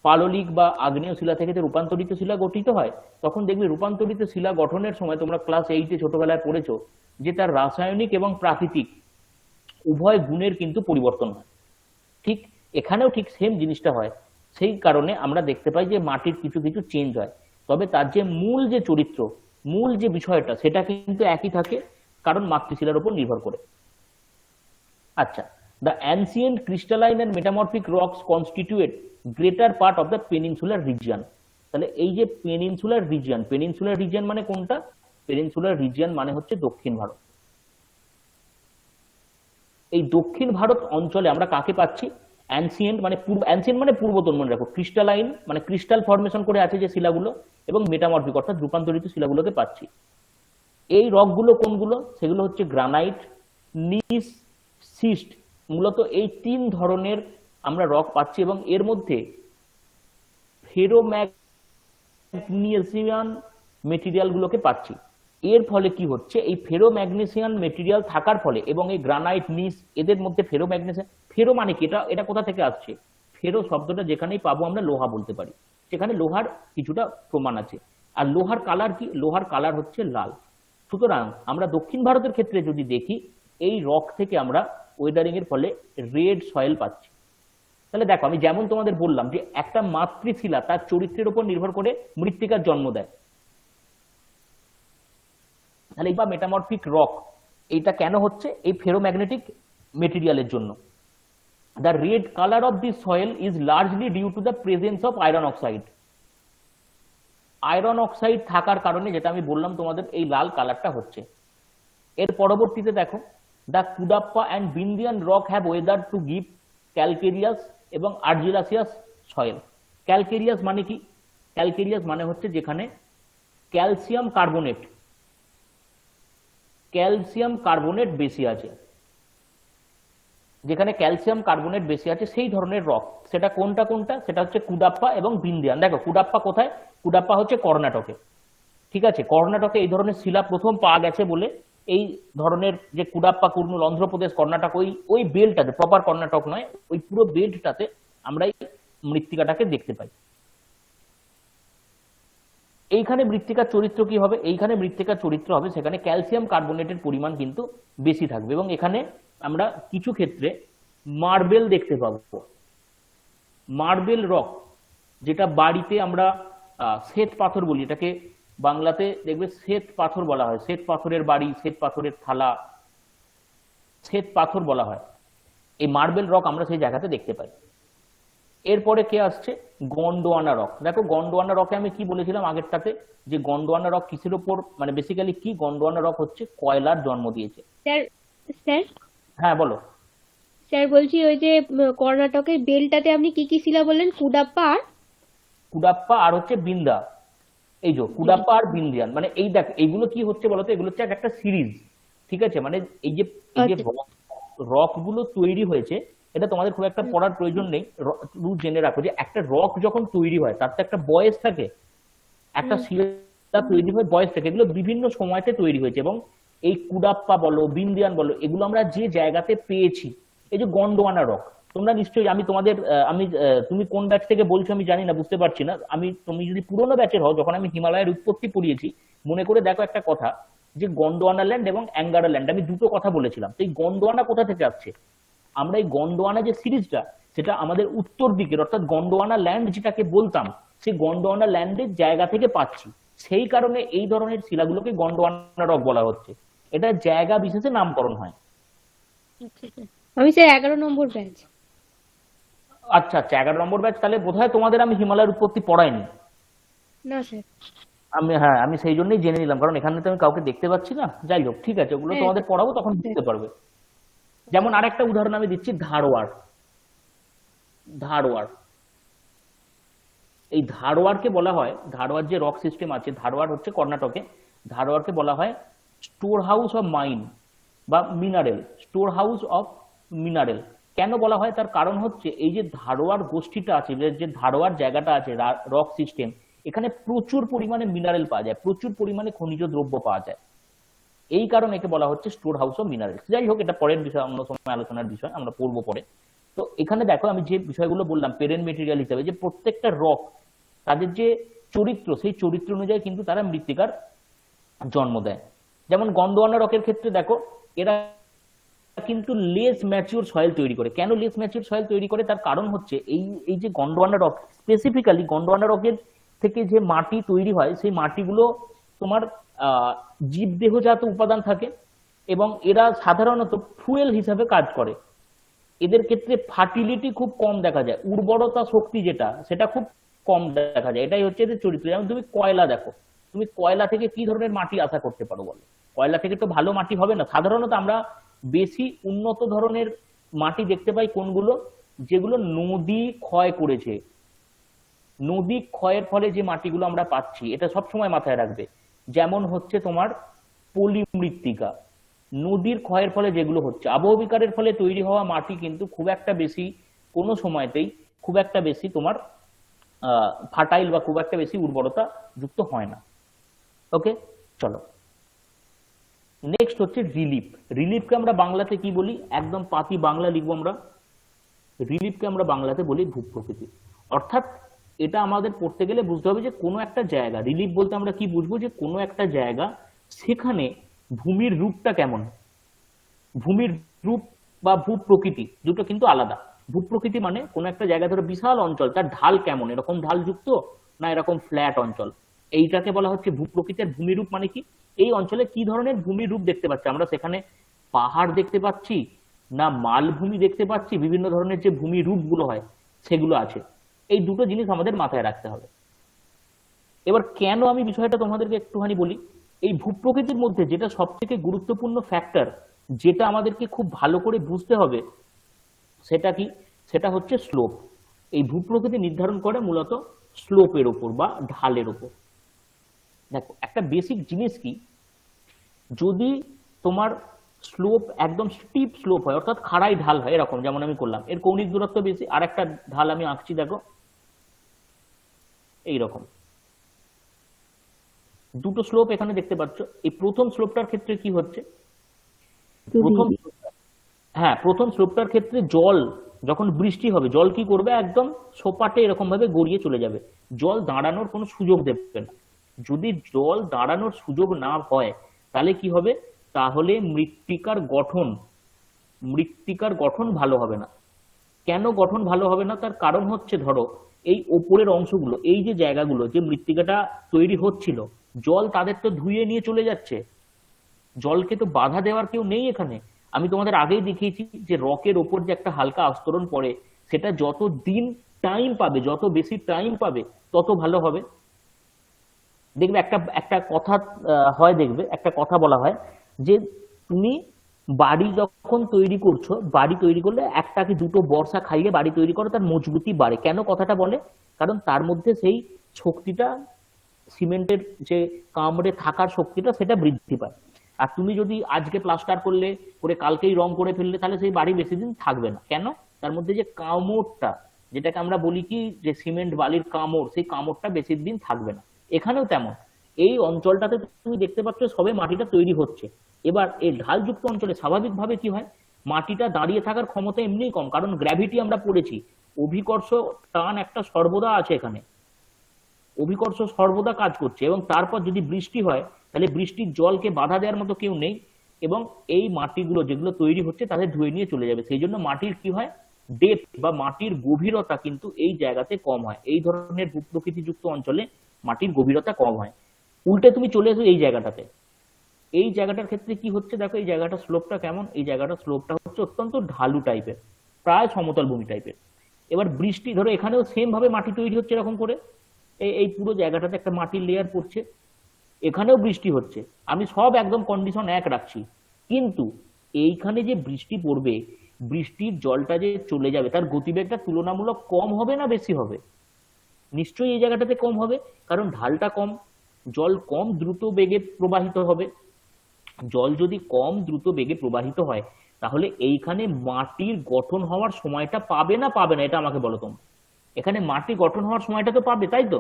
পাললিক বা আগ্নেয় শিলা থেকে যে রূপান্তরিত শিলা গঠিত হয়, তখন দেখবে রূপান্তরিত শিলা গঠনের সময় তোমরা ক্লাস 8-এ ছোটবেলায় পড়েছো যে তার রাসায়নিক এবং প্রাকৃতিক উভয় গুণের কিন্তু পরিবর্তন হয়। ঠিক এখানেও ঠিক সেম জিনিসটা হয়। সেই কারণে আমরা দেখতে পাই যে মাটির কিছু কিছু চেঞ্জ হয়, তবে তার যে মূল যে চরিত্র, মূল যে বিষয়টা, সেটা কিন্তু একই থাকে, কারণ মাতৃশিলার উপর নির্ভর করে। আচ্ছা, the ancient crystalline and metamorphic rocks constitute greater part of the peninsular region। তাহলে এই যে পেনিনসুলার রিজিয়ন, পেনিনসুলার রিজিয়ন মানে কোনটা? পেনিনসুলার রিজিয়ন মানে হচ্ছে দক্ষিণ ভারত। এই দক্ষিণ ভারত অঞ্চলে আমরা কাকে পাচ্ছি? অ্যানসিয়েন্ট মানে পূর্বতন, মনে রাখো। ক্রিস্টালাইন মানে ক্রিস্টাল ফর্মেশন করে আছে যে শিলাগুলো, এবং মেটামরফিক অর্থাৎ রূপান্তরিত শিলাগুলোকে পাচ্ছি। এই রকগুলো কোনগুলো? সেগুলো হচ্ছে গ্রানাইট, নিস, সিস্ট। মূলত এই 3 ধরনের আমরা রক পাচ্ছি, এবং এর মধ্যে ফেরোম্যাগনেসিয়ান মেটেরিয়াল গুলোকে পাচ্ছি। এর ফলে কি হচ্ছে? এই ফেরোম্যাগনেসিয়ান মেটেরিয়াল থাকার ফলে, এবং এই গ্রানাইট, নিস, এদের মধ্যে ফেরোম্যাগনেসিয়ান, ফেরো মানে কি? এটা কোথা থেকে আসছে? ফেরো শব্দটা যেখানেই পাবো আমরা লোহা বলতে পারি, সেখানে লোহার কিছুটা প্রমাণ আছে। আর লোহার কালার কি? লোহার কালার হচ্ছে লাল। সুতরাং আমরা দক্ষিণ ভারতের ক্ষেত্রে যদি দেখি, এই রক থেকে আমরা ওয়েদারিং এর ফলে রেড সয়েল পাচ্ছি। তাহলে দেখো, আমি যেমন তোমাদের বললাম যে একটা মাতৃশিলা তার চরিত্রের উপর নির্ভর করে মৃত্তিকার জন্ম দেয়। তাহলে এই বা মেটামরফিক রক এইটা কেন হচ্ছে? এই ফেরোম্যাগনেটিক মেটেরিয়ালের জন্য। The red colour of this soil is largely due to the presence of iron oxide. Iron oxide থাকার কারণে, যেটা আমি বললাম তোমাদের, এই লাল কালারটা হচ্ছে। এর পরবর্তীতে দেখো, the Cuddapah and Vindhyan rock have weather to give calcareous এবং আর্জিলাসিয়াস সয়েল। ক্যালকেরিয়াস মানে কি? ক্যালকেরিয়াস মানে হচ্ছে যেখানে ক্যালসিয়াম কার্বনেট বেশি আছে, যেখানে ক্যালসিয়াম কার্বনেট বেশি আছে সেই ধরনের রক। সেটা কোনটা? সেটা হচ্ছে কুডাপ্পা এবং বিন্দিয়ান। দেখো, কুডাপ্পা কোথায়? কুডাপ্পা হচ্ছে কর্ণাটকে। ঠিক আছে, কর্ণাটকে এই ধরনের শিলা প্রথম পাওয়া গেছে বলে এই ধরনের যে কুডাপ্পা, কুর্নুল, অন্ধ্রপ্রদেশ, কর্ণাটক, ওই বেল্টটাতে, প্রপার কর্ণাটক নয়, ওই পুরো বেল্টটাতে আমরা এই মৃত্তিকাটাকে দেখতে পাই। এইখানে মৃত্তিকার চরিত্র কি হবে? এইখানে মৃত্তিকার চরিত্র হবে, সেখানে ক্যালসিয়াম কার্বনেটের পরিমাণ কিন্তু বেশি থাকবে, এবং এখানে আমরা কিছু ক্ষেত্রে মার্বেল দেখতে পাবো। মার্বেল রক, যেটা বাড়িতে আমরা শ্বেত পাথর বলি, এটাকে বাংলাতে দেখবে শ্বেত পাথর বলা হয়। শ্বেত পাথরের বাড়ি, শ্বেত পাথরের থালা, শ্বেত পাথর বলা হয়। এই মার্বেল রক আমরা সেই জায়গাতে দেখতে পাই। এরপরে কে আসছে? গন্ডোয়ানা রক। দেখো, গন্ডোয়ানা রকে আমি কি বলেছিলাম আগেরটাতে, যে গন্ডোয়ানা রক কিসের উপর, মানে বেসিক্যালি কি, গন্ডোয়ানা রক হচ্ছে কয়লার জন্ম দিয়েছে। স্যার স্যার হ্যাঁ বলো। স্যার বলছি, ওই যে কর্ণাটকের বেলটাতে আপনি কি কি শিলা বললেন? কুডাপ্পা আর হচ্ছে বিন্দা। এই যে কুডাপ্পা আর বিন্দিয়ান, মানে এই দেখ, এইগুলো কি হচ্ছে বলতো? এগুলো হচ্ছে একটা সিরিজ। ঠিক আছে, মানে এই যে রক গুলো তৈরি হয়েছে, এটা তোমাদের খুব একটা পড়ার প্রয়োজন নেই, জেনে রাখো যে একটা রক যখন তৈরি হয় তার তো একটা বয়স থাকে, একটা শিলা তৈরি হয় বয়স থাকে। এগুলো বিভিন্ন সময়তে তৈরি হয়েছে, এবং এই কুডাপ্পা বলো, বিন্দিয়ান বলো, এগুলো আমরা যে জায়গাতে পেয়েছি। এই যে গন্ডোয়ানা রক, তোমরা নিশ্চয়ই, আমি তোমাদের তুমি কোন ব্যাচ থেকে বলছো আমি জানি না, বুঝতে পারছি না। তুমি যদি পুরোনো ব্যাচের হও, যখন আমি হিমালয়ের উৎপত্তি পড়িয়েছি, মনে করে দেখো একটা কথা, যে গন্ডোয়ানা ল্যান্ড এবং অ্যাঙ্গারা ল্যান্ড, আমি দুটো কথা বলেছিলাম। তো এই গন্ডোয়ানা কোথা থেকে আসছে? আমরা এই গন্ডোয়ানা যে সিরিজটা, সেটা আমাদের উত্তর দিকের, অর্থাৎ গন্ডোয়ানা ল্যান্ড যেটাকে বলতাম, সেই গন্ডোয়ানা ল্যান্ডের জায়গা থেকে পাচ্ছি। সেই কারণে এই ধরনের শিলাগুলোকে গন্ডোয়ানা রক বলা হচ্ছে। এটা জায়গা বিশেষে নামকরণ হয়। আমি স্যার 11 নম্বর ব্যাচ। আচ্ছা আচ্ছা, 11 নম্বর ব্যাচ। তাহলে বোধহয় তোমাদের আমি হিমালয়ের উৎপত্তি পড়াইনি। না স্যার। আমি সেই জন্যই জেনে নিলাম, কারণ এখানে তো আমি কাউকে দেখতে পাচ্ছি না। যাই হোক, ঠিক আছে, ওগুলো তোমাদের পড়াবো, তখন বুঝতে পারবে। যেমন আরেকটা উদাহরণ আমি দিচ্ছি, ধারওয়াড়। এই ধারওয়াড়কে বলা হয়, ধারওয়াড় যে রক সিস্টেম আছে, ধারওয়াড় হচ্ছে কর্ণাটকে, ধারওয়াড়কে বলা হয় স্টোর হাউস অফ মাইন বা mineral, store house of mineral. কেন বলা হয়? তার কারণ হচ্ছে এই যে ধারওয়াড় গোষ্ঠীটা আছে, যে ধারওয়াড় জায়গাটা আছে, রক সিস্টেম, এখানে প্রচুর পরিমাণে মিনারেল পাওয়া যায়, প্রচুর পরিমাণে খনিজ দ্রব্য পাওয়া যায়। এই কারণে একে বলা হচ্ছে স্টোর হাউস অফ মিনারেলস। যাই হোক, এটা পরের বিষয়, অন্য সময় আলোচনার বিষয়, আমরা পড়বো পরে। তো এখানে দেখো আমি যে বিষয়গুলো বললাম পেরেন্ট মেটেরিয়াল হিসেবে, যে প্রত্যেকটা রক তাদের যে চরিত্র, সেই চরিত্র অনুযায়ী কিন্তু তারা মৃত্তিকার জন্ম দেয়। যেমন গন্ডোয়ানা রকের ক্ষেত্রে দেখো, এরা কিন্তু লেস ম্যাচিউর সয়েল তৈরি করে। কেন লেস ম্যাচিউর সয়েল তৈরি করে? তার কারণ হচ্ছে এই এই যে গন্ডোয়ানা রক, স্পেসিফিক্যালি গন্ডোয়ানা রকের থেকে যে মাটি তৈরি হয়, সেই মাটিগুলো তোমার জীবদেহজাত উপাদান থাকে, এবং এরা সাধারণত ফুয়েল হিসাবে কাজ করে। এদের ক্ষেত্রে ফার্টিলিটি খুব কম দেখা যায়, উর্বরতা শক্তি যেটা, সেটা খুব কম দেখা যায়। এটাই হচ্ছে এদের চরিত্র। যেমন তুমি কয়লা দেখো, তুমি কয়লা থেকে কি ধরনের মাটি আশা করতে পারো বলো? কয়লা থেকে তো ভালো মাটি হবে না। সাধারণত আমরা বেশি উন্নত ধরনের মাটি দেখতে পাই কোনগুলো? যেগুলো নদী ক্ষয় করেছে। নদী ক্ষয়ের ফলে যে মাটিগুলো আমরা পাচ্ছি, এটা সব সময় মাথায় রাখবে। যেমন হচ্ছে তোমার পলি মৃত্তিকা, নদীর ক্ষয়ের ফলে যেগুলো হচ্ছে, আবহবিকারের ফলে তৈরি হওয়া মাটি কিন্তু খুব একটা বেশি, কোনো সময়তেই খুব একটা বেশি তোমার ফার্টাইল বা খুব একটা বেশি উর্বরতা যুক্ত হয় না। ওকে, চলো নেক্সট হচ্ছে রিলিফ। রিলিফকে আমরা বাংলাতে কি বলি? একদম পাতি বাংলা লিখবো আমরা। রিলিফকে আমরা বাংলাতে বলি ভূপ্রকৃতি। অর্থাৎ এটা আমাদের পড়তে গেলে বুঝতে হবে যে কোনো একটা জায়গা, রিলিফ বলতে আমরা কি বুঝবো? যে কোনো একটা জায়গা, সেখানে ভূমির রূপটা কেমন। ভূমির রূপ বা ভূপ্রকৃতি দুটো কিন্তু আলাদা। ভূপ্রকৃতি মানে কোনো একটা জায়গা, ধরো বিশাল অঞ্চল, তার ঢাল কেমন, এরকম ঢাল যুক্ত না এরকম ফ্ল্যাট অঞ্চল, এইটাকে বলা হচ্ছে ভূপ্রকৃতির। ভূমিরূপ মানে কি? এই অঞ্চলে কি ধরনের ভূমির রূপ দেখতে পাচ্ছি আমরা, সেখানে পাহাড় দেখতে পাচ্ছি না মালভূমি দেখতে পাচ্ছি, বিভিন্ন ধরনের যে ভূমি রূপগুলো হয় সেগুলো আছে। এই দুটো জিনিস আমাদের মাথায় রাখতে হবে। এবার কেন আমি বিষয়টা তোমাদেরকে একটুখানি বলি। এই ভূপ্রকৃতির মধ্যে যেটা সব থেকে গুরুত্বপূর্ণ ফ্যাক্টর, যেটা আমাদেরকে খুব ভালো করে বুঝতে হবে, সেটা কি? সেটা হচ্ছে স্লোপ। এই ভূপ্রকৃতি নির্ধারণ করে মূলত স্লোপের ওপর বা ঢালের ওপর। দেখো একটা বেসিক জিনিস কি, যদি তোমার স্লোপ একদম স্টিপ স্লোপ হয়, অর্থাৎ খাড়াই ঢাল হয়, এরকম যেমন আমি করলাম, এর কৌণিক দূরত্ব বেশি, আর একটা ঢাল আমি আঁকছি দেখো এইরকম, দুটো স্লোপ এখানে দেখতে পাচ্ছ। এই প্রথম স্লোপটার ক্ষেত্রে কি হচ্ছে? প্রথম, হ্যাঁ, প্রথম স্লোপটার ক্ষেত্রে জল যখন বৃষ্টি হবে, জল কি করবে? একদম সোপাটে এরকম ভাবে গড়িয়ে চলে যাবে, জল দাঁড়ানোর কোনো সুযোগ দেবে না। যদি জল দাঁড়ানোর সুযোগ না হয়, তাহলে কি হবে? তাহলে মৃত্তিকার গঠন ভালো হবে না। কেন গঠন ভালো হবে না? তার কারণ হচ্ছে, ধরো এই ওপরের অংশগুলো, এই যে জায়গাগুলো যে মৃত্তিকাটা তৈরি হচ্ছিল, জল তাদের তো ধুয়ে নিয়ে চলে যাচ্ছে, জলকে তো বাধা দেওয়ার কেউ নেই এখানে। আমি তোমাদের আগেই দেখিয়েছি যে রকের ওপর যে একটা হালকা আস্তরণ পড়ে, সেটা যত দিন টাইম পাবে, যত বেশি টাইম পাবে, তত ভালো হবে। দেখবে একটা একটা কথা হয়, দেখবে একটা কথা বলা হয় যে তুমি বাড়ি যখন তৈরি করছো, বাড়ি তৈরি করলে একটা কি দুটো বর্ষা খাইয়ে বাড়ি তৈরি করো, তার মজবুতি বাড়ে। কেন কথাটা বলে? কারণ তার মধ্যে সেই শক্তিটা, সিমেন্টের যে কামড়ে থাকার শক্তিটা, সেটা বৃদ্ধি পায়। আর তুমি যদি আজকে প্লাস্টার করলে, করে কালকেই রং করে ফেললে, তাহলে সেই বাড়ি বেশি দিন থাকবে না। কেন? তার মধ্যে যে কামড়টা, যেটাকে আমরা বলি কি, যে সিমেন্ট বালির কামড়, সেই কামড়টা বেশি দিন থাকবে না। এখানেও তেমন, এই অঞ্চলটাতে তুমি দেখতে পাচ্ছ সবে মাটিটা তৈরি হচ্ছে। এবার এই ঢালযুক্ত অঞ্চলে স্বাভাবিকভাবে কি হয়? মাটিটা দাঁড়িয়ে থাকার ক্ষমতা এমনিই কম, কারণ গ্র্যাভিটি আমরা পড়েছি, অভিকর্ষ টান একটা সর্বদা আছে এখানে, অভিকর্ষ সর্বদা কাজ করছে। এবং তারপর যদি বৃষ্টি হয়, তাহলে বৃষ্টির জলকে বাধা দেওয়ার মতো কেউ নেই, এবং এই মাটিগুলো যেগুলো তৈরি হচ্ছে তাদের ধুয়ে নিয়ে চলে যাবে। সেই জন্য মাটির কি হয়? ডেপথ বা মাটির গভীরতা কিন্তু এই জায়গাতে কম হয়। এই ধরনের ভূপ্রকৃতিযুক্ত অঞ্চলে মাটির গভীরতা কম হয়। উল্টে তুমি চলে এসো এই জায়গাটাতে, এই জায়গাটার ক্ষেত্রে কি হচ্ছে দেখো, এই জায়গাটা স্লোপটা কেমন? এই জায়গাটা স্লোপটা হচ্ছে অত্যন্ত ঢালু টাইপের, প্রায় সমতল ভূমি টাইপের। এবার বৃষ্টি, ধরো এখানেও সেম ভাবে মাটি তৈরি হচ্ছে এরকম করে, এই পুরো জায়গাটাতে একটা মাটির লেয়ার পড়ছে, এখানেও বৃষ্টি হচ্ছে। আমি সব একদম কন্ডিশন এক রাখছি, কিন্তু এইখানে যে বৃষ্টি পড়বে, বৃষ্টির জলটা যে চলে যাবে, তার গতিবেগটা তুলনামূলক কম হবে না বেশি হবে? নিশ্চয়ই এই জায়গাটাতে কম হবে, কারণ ঢালটা কম, জল কম দ্রুত বেগে প্রবাহিত হবে। জল যদি কম দ্রুত বেগে প্রবাহিত হয়, তাহলে এইখানে মাটির গঠন হওয়ার সময়টা পাবে না এটা আমাকে বলো তোমরা। এখানে মাটি গঠন হওয়ার সময়টা তো পাবে, তাই তো?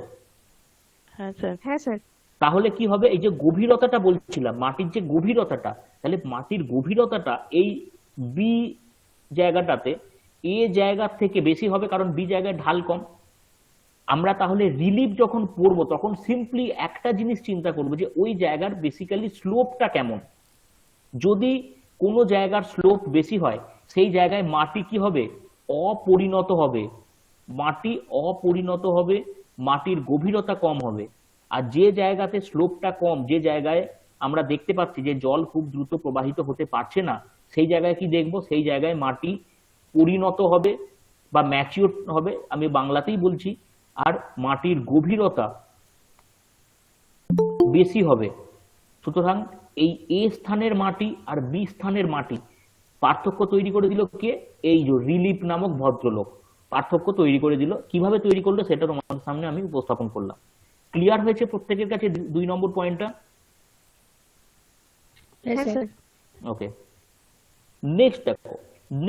হ্যাঁ স্যার। হ্যাঁ স্যার। তাহলে কি হবে, এই যে গভীরতাটা বলছিলাম, মাটির যে গভীরতাটা, তাহলে মাটির গভীরতাটা এই বি জায়গাটাতে এ জায়গার থেকে বেশি হবে, কারণ বি জায়গায় ঢাল কম। আমরা তাহলে রিলিফ যখন পড়বো তখন সিম্পলি একটা জিনিস চিন্তা করবো যে ওই জায়গার বেসিক্যালি স্লোপটা কেমন। যদি কোনো জায়গার স্লোপ বেশি হয় সেই জায়গায় মাটি কি হবে, অপরিণত হবে, মাটি অপরিণত হবে, মাটির গভীরতা কম হবে। আর যে জায়গাতে স্লোপটা কম, যে জায়গায় আমরা দেখতে পাচ্ছি যে জল খুব দ্রুত প্রবাহিত হতে পারছে না, সেই জায়গায় কি দেখবো, সেই জায়গায় মাটি পরিণত হবে বা ম্যাচিওর হবে, আমি বাংলাতেই বলছি। আর মাটির গভীরতা বেশি হবে। সুতরাং এই এ স্থানের মাটি আর বি স্থানের মাটি পার্থক্য তৈরি করে দিল কে, এই যে রিলিফ নামক ভদ্রলোক পার্থক্য তৈরি করে দিল। কিভাবে তৈরি করলো সেটা তোমাদের সামনে আমি উপস্থাপন করলাম। ক্লিয়ার হয়েছে প্রত্যেকের কাছে 2 নম্বর পয়েন্টটা? হ্যাঁ হ্যাঁ স্যার। স্যার। ওকে, নেক্সট দেখো,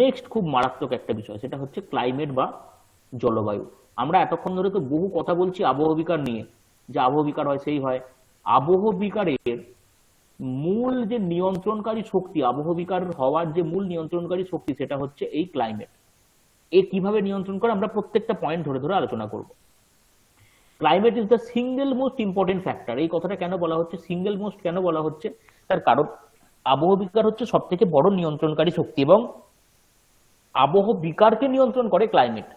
নেক্সট খুব মারাত্মক একটা বিষয়, সেটা হচ্ছে ক্লাইমেট বা জলবায়ু। আমরা এতক্ষণ ধরে তো বহু কথা বলছি আবহবিকার নিয়ে, যে আবহবিকার হয় সেই হয়। আবহবিকারের মূল যে নিয়ন্ত্রণকারী শক্তি, আবহবিকার হওয়ার যে মূল নিয়ন্ত্রণকারী শক্তি, সেটা হচ্ছে এই ক্লাইমেট। এ কিভাবে নিয়ন্ত্রণ করে আমরা প্রত্যেকটা পয়েন্ট ধরে ধরে আলোচনা করব। Climate is the single most important factor. এই কথাটা কেন বলা হচ্ছে, সিঙ্গেল মোস্ট কেন বলা হচ্ছে, তার কারণ আবহবিকার হচ্ছে সব থেকে বড় নিয়ন্ত্রণকারী শক্তি এবং আবহবিকারকে নিয়ন্ত্রণ করে ক্লাইমেট।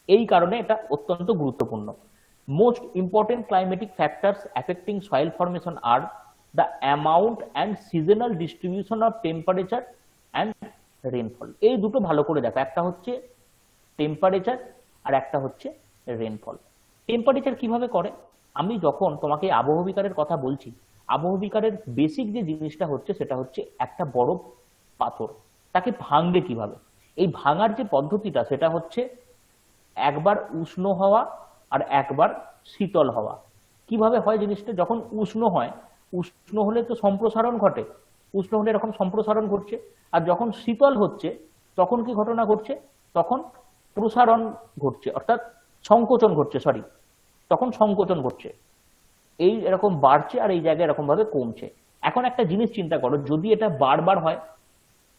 এই কারণে এটা অত্যন্ত গুরুত্বপূর্ণ। Most important climatic factors affecting soil formation are the amount and seasonal distribution of temperature and rainfall. এই দুটো ভালো করে দেখো, একটা হচ্ছে টেম্পারেচার আর একটা হচ্ছে রেনফল। টেম্পারেচার কিভাবে করে, আমি যখন তোমাকে আবহবিকারের কথা বলছি, আবহবিকারের বেসিক যে জিনিসটা হচ্ছে সেটা হচ্ছে একটা বড় পাথর, তাকে ভাঙবে কিভাবে। এই ভাঙার যে পদ্ধতিটা সেটা হচ্ছে একবার উষ্ণ হওয়া আর একবার শীতল হওয়া। কিভাবে হয় জিনিসটা, যখন উষ্ণ হয়, উষ্ণ হলে তো সম্প্রসারণ ঘটে, উষ্ণ হলে এরকম সম্প্রসারণ ঘটছে। আর যখন শীতল হচ্ছে তখন কি ঘটনা ঘটছে, তখন প্রসারণ ঘটছে, অর্থাৎ সংকোচন ঘটছে, সরি, তখন সংকোচন ঘটছে। এই এরকম বাড়ছে আর এই জায়গায় এরকম ভাবে কমছে। এখন একটা জিনিস চিন্তা করো, যদি এটা বারবার হয়,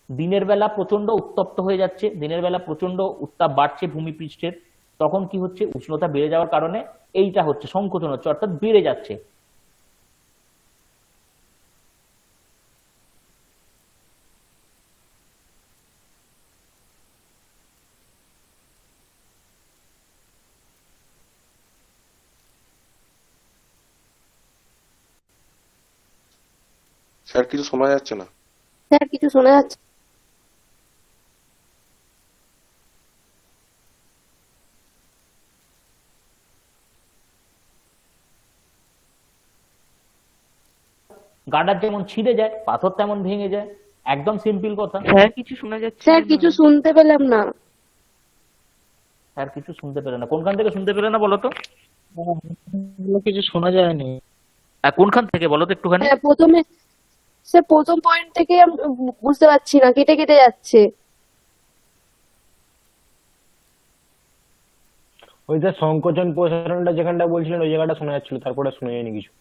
দিনের বেলা প্রচন্ড উত্তপ্ত হয়ে যাচ্ছে, দিনের বেলা প্রচন্ড উত্তাপ বাড়ছে ভূমিপৃষ্ঠের, তখন কি হচ্ছে, উষ্ণতা বেড়ে যাওয়ার কারণে এইটা হচ্ছে সংকোচন হচ্ছে, অর্থাৎ বেড়ে যাচ্ছে। স্যার কিছু শোনা যাচ্ছে না। স্যার কিছু শোনা যাচ্ছে। গাডার যেমন ছিঁড়ে যায়, পাথর তেমন ভেঙে যায়, একদম সিম্পল কথা। স্যার কিছু শোনা যাচ্ছে স্যার না। কিছু শুনতে পেলাম না। স্যার কিছু শুনতে পেলে না, কোনখান থেকে শুনতে পেলে না বলো তো? কিছু শোনা যায়নি। কোনখান থেকে বলো তো একটুখানি। হ্যাঁ প্রথমে, স্যার প্রথম পয়েন্ট থেকে আমি বুঝতে পারছি না, কেটে কেটে যাচ্ছে। ওই যে সংকোচন প্রসারণটা যেখানটা বলছিলেন ওই জায়গাটা শোনা যাচ্ছিল, তারপরে শোনা যায়নি কিছু।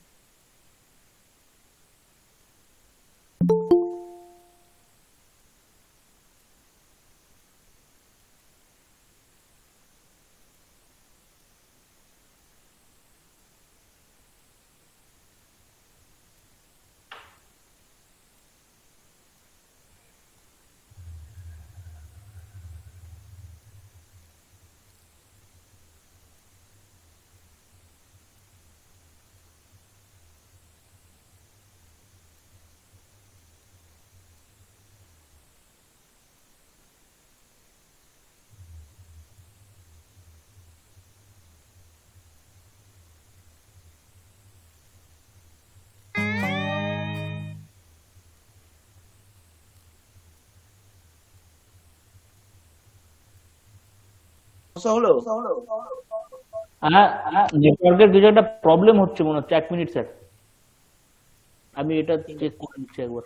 হ্যাঁ, নেটওয়ার্কের কিছু একটা প্রবলেম হচ্ছে মনে হচ্ছে। 1 মিনিট স্যার, আমি এটা চেক করে নিচ্ছি একবার।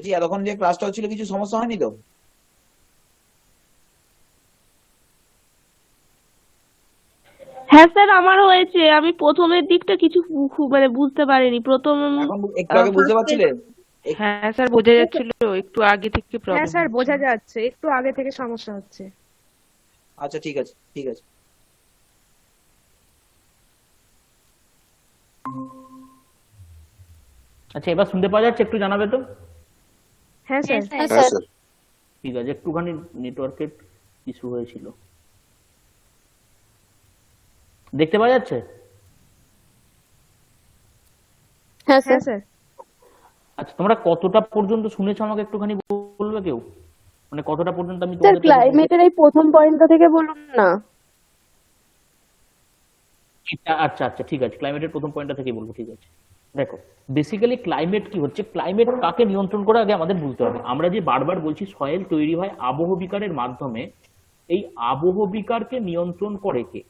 বলছি এতক্ষণ যে ক্লাসটা হচ্ছিল কিছু সমস্যা হয়নি তো? হ্যাঁ স্যার, আমার হয়েছে। আমি প্রথমের দিকটা কিছু মানে বুঝতে পারিনি। প্রথম এখন একটু আগে বুঝতে পারছিলে? হ্যাঁ স্যার, বোঝা যাচ্ছিল একটু আগে থেকে হ্যাঁ প্রবলেম স্যার, হচ্ছে। বোঝা যাচ্ছে একটু আগে থেকে সমস্যা হচ্ছে। আচ্ছা ঠিক আছে, ঠিক আছে। আচ্ছা, এবার শুনতে পাওয়া যাচ্ছে? একটু জানাবে তো। হ্যাঁ স্যার। হ্যাঁ স্যার। ঠিক আছে, একটুখানি নেটওয়ার্কের ইস্যু হয়েছিল। দেখতে পাওয়া যাচ্ছে? হ্যাঁ হ্যাঁ স্যার। স্যার। আচ্ছা, তোমরা কতটা পর্যন্ত শুনেছো আমাকে একটুখানি বলবে কেউ? মানে কতটা পর্যন্ত আমি স্যার, তোমাদের থেকে ক্লাইমেটের এই প্রথম পয়েন্টটা থেকে বলুন না। আচ্ছা আচ্ছা, ঠিক আছে, ক্লাইমেটের প্রথম পয়েন্টটা থেকে বলবো, ঠিক আছে। দেখো, বেসিক্যালি ক্লাইমেট কি হচ্ছে, ক্লাইমেট কাকে নিয়ন্ত্রণ করে আগে আমাদের বুঝতে হবে। আমরা যে বারবার বলছি সয়েল তৈরি হয় আবহবিকারের মাধ্যমে, এই আবহবিকারকে নিয়ন্ত্রণ করে কে?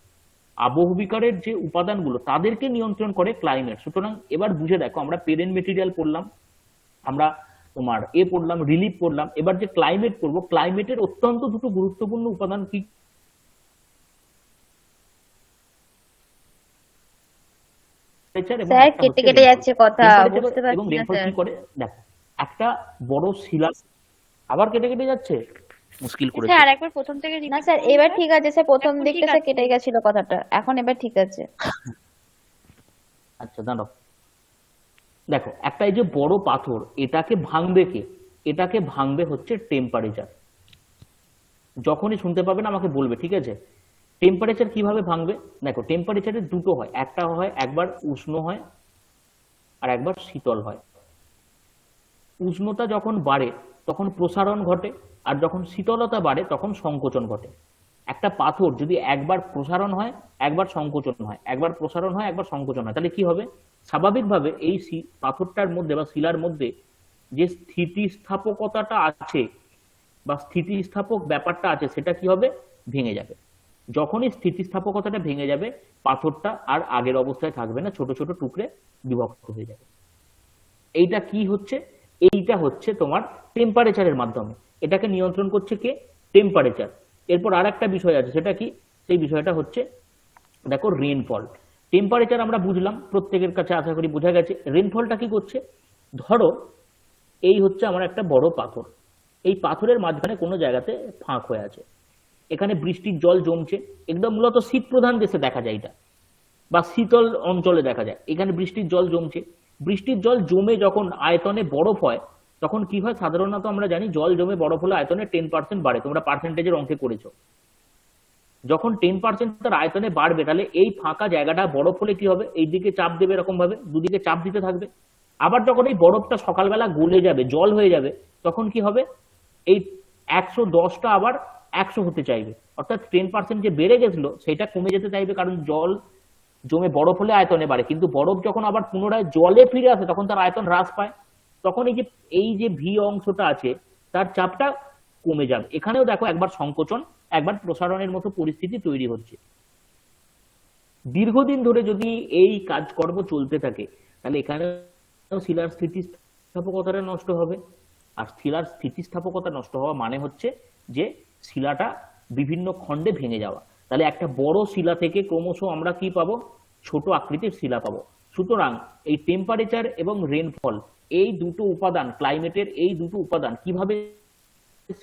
আবহবিকারের যে উপাদানগুলো তাদেরকে নিয়ন্ত্রণ করে ক্লাইমেট। সুতরাং এবার বুঝে দেখো, আমরা পেরেন্ট মেটেরিয়াল পড়লাম, আমরা তোমার পড়লাম, রিলিফ পড়লাম, এবার যে ক্লাইমেট পড়বো, ক্লাইমেটের অত্যন্ত দুটো গুরুত্বপূর্ণ উপাদান কি স্যার কেটে কেটে যাচ্ছে কথা, বুঝতে এবং পারছি না রেনফল স্যার। কি করে দেখো, একটা বড় শিলা আবার কেটে কেটে যাচ্ছে, মুশকিল করেছে। স্যার আরেকবার প্রথম থেকে না স্যার, এবার ঠিক আছে স্যার, প্রথম দিকটা স্যার কেটে গেছিল কথাটা, এখন এবার ঠিক আছে। আচ্ছা দাঁড়াও, দেখো একটা এই যে বড় পাথর, এটাকে ভাঙবে কে? এটাকে ভাঙবে হচ্ছে টেম্পারেচার। যখনই শুনতে পাবে না আমাকে বলবে, ঠিক আছে? টেম্পারেচার কিভাবে ভাঙবে? দেখো, টেম্পারেচারের দুটো হয়, একটা হয় একবার উষ্ণ হয় আর একবার শীতল হয়। উষ্ণতা যখন বাড়ে তখন প্রসারণ ঘটে, আর যখন শীতলতা বাড়ে তখন সংকোচন ঘটে। একটা পাথর যদি একবার প্রসারণ হয়, একবার সংকোচন হয়, একবার প্রসারণ হয়, একবার সংকোচন হয়, তাহলে কি হবে? স্বাভাবিকভাবে এই পাথরটার মধ্যে বা শিলার মধ্যে যে স্থিতিস্থাপকতাটা আছে বা স্থিতিস্থাপক ব্যাপারটা আছে, সেটা কি হবে? ভেঙে যাবে। যখনই স্থিতিস্থাপকতাটা ভেঙে যাবে, পাথরটা আর আগের অবস্থায় থাকবে না, ছোট ছোট টুকরে বিভক্ত হয়ে যাবে। এইটা কি হচ্ছে? এইটা হচ্ছে তোমার টেম্পারেচারের মাধ্যমে। এটাকে নিয়ন্ত্রণ করছে কে? টেম্পারেচার। এরপর আর একটা বিষয় আছে, সেটা কি? সেই বিষয়টা হচ্ছে দেখো রেনফল। টেম্পারেচার আমরা বুঝলাম, প্রত্যেকের কাছে আশা করি বোঝা গেছে। রেনফলটা কি করছে? ধরো এই হচ্ছে আমার একটা বড় পাথর, এই পাথরের মাঝখানে কোনো জায়গাতে ফাঁক হয়ে আছে, এখানে বৃষ্টির জল জমছে। একদম মূলত শীত প্রধান দেশে দেখা যায় এটা, বা শীতল অঞ্চলে দেখা যায়। এখানে বৃষ্টির জল জমছে, বৃষ্টির জল জমে যখন আয়তনে বরফ হয়, তখন কি হয়? সাধারণত আমরা জানি জল জমে বরফ হলে আয়তনে 10% বাড়ে, তোমরা পার্সেন্টেজের অঙ্কে করেছো। যখন 10% তার আয়তনে বাড়বে, তাহলে এই ফাঁকা জায়গাটা বরফ হলে কি হবে? এই দিকে চাপ দেবে, এরকম ভাবে দুদিকে চাপ দিতে থাকবে। আবার যখন এই বরফটা সকালবেলা গলে যাবে, জল হয়ে যাবে, তখন কি হবে? এই 110টা আবার 100 হতে চাইবে, অর্থাৎ 10% যে বেড়ে গেছিল সেটা কমে যেতে চাইবে, কারণ জল জমে বরফ হলে আয়তনে বাড়ে, কিন্তু বরফ যখন আবার পুনরায় জলে ফিরে আসে তখন তার আয়তন হ্রাস পায়। তখন এই যে ভি অংশটা আছে তার চাপটা কমে যাবে। এখানেও দেখো একবার সংকোচন একবার প্রসারণের মতো পরিস্থিতি তৈরি হচ্ছে। দীর্ঘদিন ধরে যদি এই কাজকর্ম চলতে থাকে, তাহলে এখানে শিলার স্থিতিস্থাপকতাটা নষ্ট হবে। আর শিলার স্থিতিস্থাপকতা নষ্ট হওয়া মানে হচ্ছে যে শিলাটা বিভিন্ন খণ্ডে ভেঙে যাওয়া। তাহলে একটা বড় শিলা থেকে ক্রমশ আমরা কি পাবো? ছোট আকৃতির শিলা পাবো। সুতরাং এই টেম্পারেচার এবং রেনফল, এই দুটো উপাদান, ক্লাইমেটের এই দুটো উপাদান কিভাবে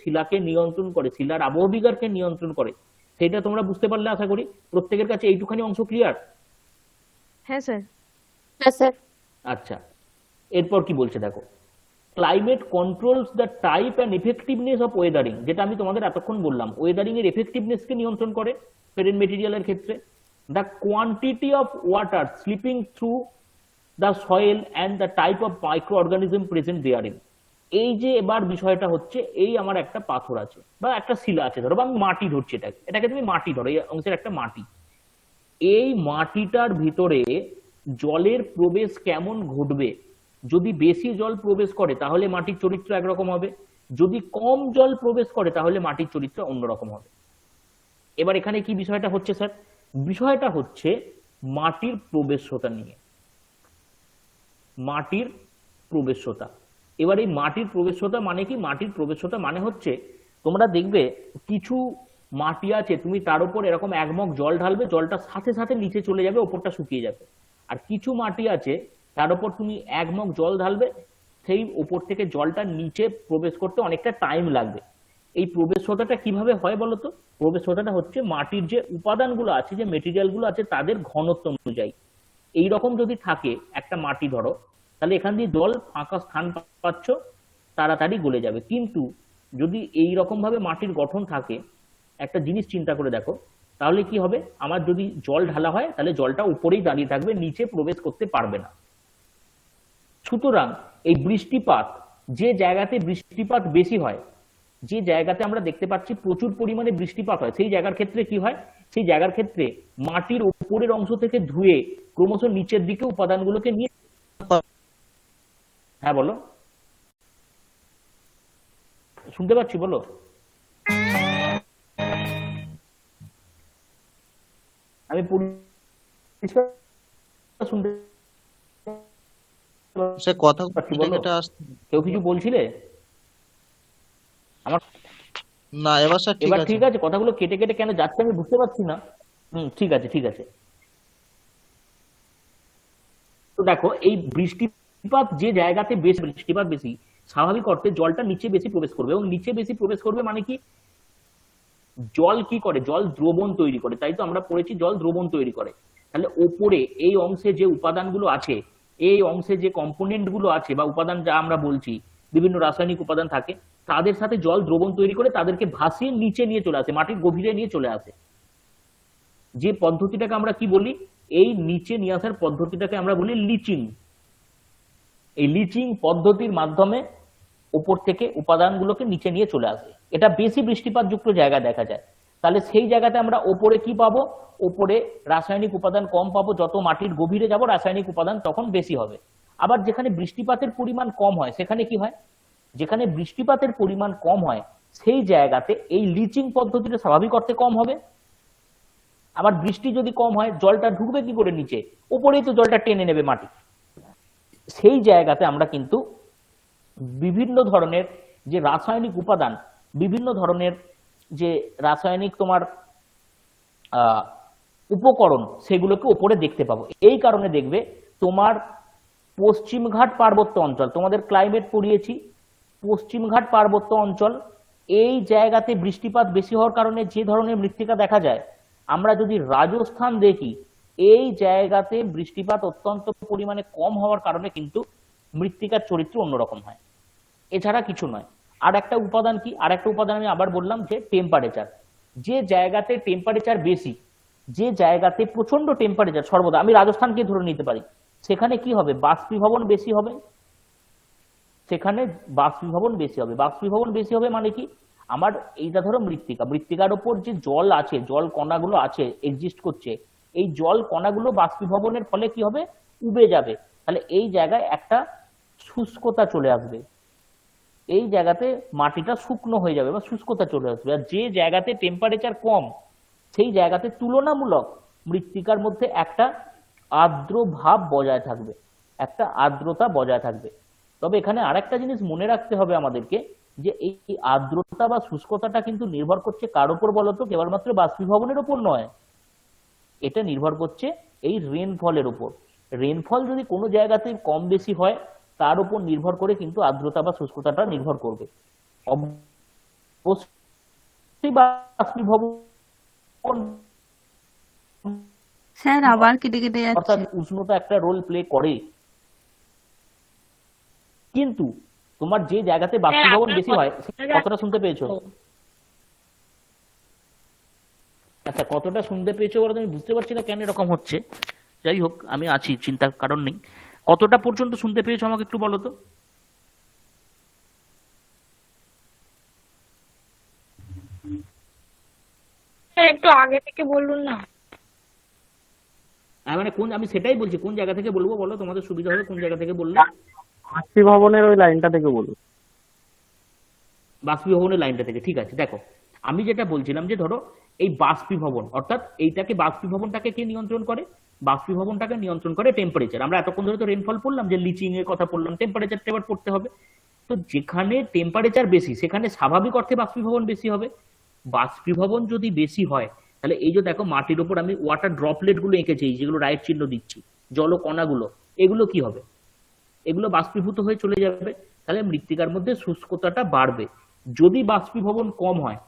শিলাকে নিয়ন্ত্রণ করে, শিলার আবহবিকারকে নিয়ন্ত্রণ করে, সেটা তোমরা বুঝতে পারলে আশা করি। প্রত্যেকের কাছে এইটুখানি অংশ ক্লিয়ার? হ্যাঁ স্যার। হ্যাঁ স্যার। আচ্ছা, এরপর কি বলছে দেখো, climate controls the type and effectiveness of Wuthering. যেটা আমি তোমাদের এতক্ষণ বললাম, ওয়েদারিং এর এফেক্টিভনেসকে নিয়ন্ত্রণ করে পেরেন্ট মেটেরিয়ালের ক্ষেত্রে। The quantity of water slipping through the soil and the type of micro organism present therein. এই যে এবার বিষয়টা হচ্ছে, এই আমার একটা পাথর আছে বা একটা শিলা আছে, ধরো, বা আমি মাটি ধরছি, এটাকে তুমি মাটি ধরো, এই অংশের একটা মাটি। এই মাটিটার ভিতরে জলের প্রবেশ কেমন ঘটবে? যদি বেশি জল প্রবেশ করে তাহলে মাটির চরিত্র একরকম হবে, যদি কম জল প্রবেশ করে তাহলে মাটির চরিত্র অন্যরকম হবে। এবার এখানে কি বিষয়টা হচ্ছে স্যার? বিষয়টা হচ্ছে মাটির প্রবেশ্যতা নিয়ে। মাটির প্রবেশ্যতা, এবার এই মাটির প্রবেশ্যতা মানে কি? মাটির প্রবেশ্যতা মানে হচ্ছে, তোমরা দেখবে কিছু মাটি আছে, তুমি তার উপর এরকম এক মগ জল ঢালবে, জলটা সাথে সাথে নিচে চলে যাবে, ওপরটা শুকিয়ে যাবে। আর কিছু মাটি আছে তার উপর তুমি এক মগ জল ঢালবে, সেই উপর থেকে জলটা নিচে প্রবেশ করতে অনেকটা টাইম লাগবে। এই প্রবেশ্যতাটা কিভাবে হয় বলো তো? প্রবেশ্যতাটা হচ্ছে মাটির যে উপাদানগুলো আছে, যে মেটেরিয়াল গুলো আছে, তাদের ঘনত্ব অনুযায়ী। এইরকম যদি থাকে একটা মাটি ধরো, তাহলে এখান দিয়ে জল ফাঁকা স্থান পাচ্ছ, তাড়াতাড়ি গলে যাবে। কিন্তু যদি এই রকম ভাবে মাটির গঠন থাকে, একটা জিনিস চিন্তা করে দেখো, তাহলে কি হবে? আমার যদি জল ঢালা হয়, তাহলে জলটা উপরেই দাঁড়িয়ে থাকবে, নিচে প্রবেশ করতে পারবে না। সুতরাং এই বৃষ্টিপাত, যে জায়গাতে বৃষ্টিপাত বেশি হয়, যে জায়গাতে আমরা দেখতে পাচ্ছি প্রচুর পরিমাণে বৃষ্টিপাত হয়, সেই জায়গার ক্ষেত্রে কি হয়? সেই জায়গার ক্ষেত্রে মাটির উপরের অংশ থেকে ধুয়ে ক্রমশ নিচের দিকে উপাদানগুলোকে নিয়ে। হ্যাঁ বলো, শুনতে পাচ্ছি, বলো। আমি পরিষ্কার শুনতে সে কথা পাচ্ছি, কেটে বলো। কেটে আসছে। কেউ কিছু বলছিলে? আমার না, এবার স্যার ঠিক এবার আছে। ঠিক আছে? কথাগুলো কেটে কেটে কেন যাচ্ছে আমি বুঝতে পারছি না। ঠিক আছে, ঠিক আছে। তো দেখো, এই বৃষ্টিপাত যে জায়গাতে বেশি বৃষ্টিপাত বেশি, স্বাভাবিক অর্থে জলটা নিচে বেশি প্রবেশ করবে, এবং নিচে বেশি প্রবেশ করবে মানে কি? জল কি করে? জল দ্রবণ তৈরি করে, তাই তো আমরা পড়েছি জল দ্রবণ তৈরি করে। তাহলে ওপরে এই অংশে যে উপাদানগুলো আছে, এই অংশে যে কম্পোনেন্ট গুলো আছে বা উপাদান যা আমরা বলছি, বিভিন্ন রাসায়নিক উপাদান থাকে, তাদের সাথে জল দ্রবণ তৈরি করে তাদেরকে ভাসিয়ে নিচে নিয়ে চলে আসে, মাটির গভীরে নিয়ে চলে আসে। যে পদ্ধতিটাকে আমরা কি বলি? এই নিচে নিয়ে আসার পদ্ধতিটাকে আমরা বলি লিচিং। এই লিচিং পদ্ধতির মাধ্যমে উপর থেকে উপাদানগুলোকে নিচে নিয়ে চলে আসে। এটা বেশি বৃষ্টিপাত যুক্ত জায়গায় দেখা যায়। তাহলে সেই জায়গাতে আমরা ওপরে কি পাবো? ওপরে রাসায়নিক উপাদান কম পাবো। যত মাটির গভীরে যাব, রাসায়নিক উপাদান তখন বেশি হবে। আবার যেখানে বৃষ্টিপাতের পরিমাণ কম হয়, সেখানে কি হয়? যেখানে বৃষ্টিপাতের পরিমাণ কম হয়, সেই জায়গাতে এই লিচিং পদ্ধতিটা স্বাভাবিক অর্থে কম হবে। আবার বৃষ্টি যদি কম হয়, জলটা ঢুকবে কি করে নিচে? উপরেই তো জলটা টেনে নেবে মাটি। সেই জায়গাতে আমরা কিন্তু বিভিন্ন ধরনের যে রাসায়নিক উপাদান, বিভিন্ন ধরনের যে রাসায়নিক তোমার উপকরণ, সেগুলোকে উপরে দেখতে পাবো। এই কারণে দেখবে তোমার পশ্চিমঘাট পার্বত্য অঞ্চল, তোমাদের ক্লাইমেট পড়িয়েছি, পশ্চিমঘাট পার্বত্য অঞ্চল, এই জায়গাতে বৃষ্টিপাত বেশি হওয়ার কারণে যে ধরনের মৃত্তিকা দেখা যায়। আমরা যদি রাজস্থান দেখি, এই জায়গাতে বৃষ্টিপাত অত্যন্ত পরিমাণে কম হওয়ার কারণে কিন্তু মৃত্তিকার চরিত্র অন্যরকম হয়। এছাড়া কিছু নয়। আর একটা উপাদান কি? আর একটা উপাদান আমি আবার বললাম যে টেম্পারেচার। যে জায়গাতে টেম্পারেচার বেশি, যে জায়গাতে প্রচন্ড টেম্পারেচার, সর্বদা আমি রাজস্থানকে ধরে নিতে পারি, সেখানে কি হবে? বাষ্পীভবন বেশি হবে। সেখানে বাষ্পীভবন বেশি হবে। বাষ্পীভবন বেশি হবে মানে কি? আমার এইটা ধরো মৃত্তিকা, মৃত্তিকার ওপর যে জল আছে, জল কণাগুলো আছে, এক্সিস্ট করছে, এই জল কণাগুলো বাষ্পীভবনের ফলে কি হবে? উবে যাবে। তাহলে এই জায়গায় একটা শুষ্কতা চলে আসবে, এই জায়গাতে মাটিটা শুকনো হয়ে যাবে বা শুষ্কতা চলে আসবে। আর যে জায়গাতে টেম্পারেচার কম, সেই জায়গাতে তুলনামূলক মৃত্তিকার মধ্যে একটা আর্দ্র ভাব বজায় থাকবে, একটা আর্দ্রতা বজায় থাকবে। তবে এখানে আরেকটা জিনিস মনে রাখতে হবে আমাদেরকে, যে এই আর্দ্রতা বা শুষ্কতাটা কিন্তু নির্ভর করছে কার উপর বলতো? কেবলমাত্র বাষ্পীভবনের উপর নয়, এটা নির্ভর করছে এই রেনফলের উপর। রেনফল যদি কোনো জায়গাতে কম বেশি হয়, তার উপর নির্ভর করে কিন্তু আর্দ্রতা বা শুষ্কতাটা নির্ভর করবে। অবশ্যই বাষ্পীভবন, স্যার আবার কেটে কেটে যাচ্ছে। অর্থাৎ উষ্ণতা একটা রোল প্লে করে, কিন্তু তোমার যে জায়গাতে বাষ্পীভবন বেশি হয়, কতটা শুনতে পেয়েছো? আচ্ছা, কতটা শুনতে পেয়েছো বলো? তুমি বুঝতে পারছি না কেন এরকম হচ্ছে। যাই হোক, আমি আছি, চিন্তার কারণ নেই। কতটা পর্যন্ত শুনতে পেয়েছো আমাকে একটু বলো তো। একটু আগে থেকে বলুন না। মানে কোন, আমি সেটাই বলছি, কোন জায়গা থেকে বলবো বলো, তোমাদের সুবিধা হবে কোন জায়গা থেকে বললে? বাষ্পীভবনের ওই লাইনটা থেকে বলুন। বাষ্পীভবনের লাইনটা থেকে, ঠিক আছে। দেখো, আমি যেটা বলছিলাম যে ধরো এই বাষ্পীভবন, অর্থাৎ এইটাকে, বাষ্পীভবনটাকে কে নিয়ন্ত্রণ করে? বাষ্পীভবনটাকে নিয়ন্ত্রণ করে টেম্পারেচার। আমরা এতক্ষণ ধরে তো রেনফল পড়লাম, যে লিচিং এর কথা পড়লাম, টেম্পারেচারটা এবার পড়তে হবে। তো যেখানে টেম্পারেচার বেশি সেখানে স্বাভাবিক অর্থে বাষ্পীভবন বেশি হবে। বাষ্পীভবন যদি বেশি হয় তাহলে এই যে দেখো মাটির উপর আমি ওয়াটার ড্রপলেট গুলো এঁকেছি, যেগুলো রাইট চিহ্ন দিচ্ছি, জলকণাগুলো, এগুলো কি হবে? এগুলো বাষ্পীভূত হয়ে চলে যাবে, তাহলে মৃত্তিকার মধ্যে শুষ্কতাটা বাড়বে। যদি বাষ্পীভবন কম হয়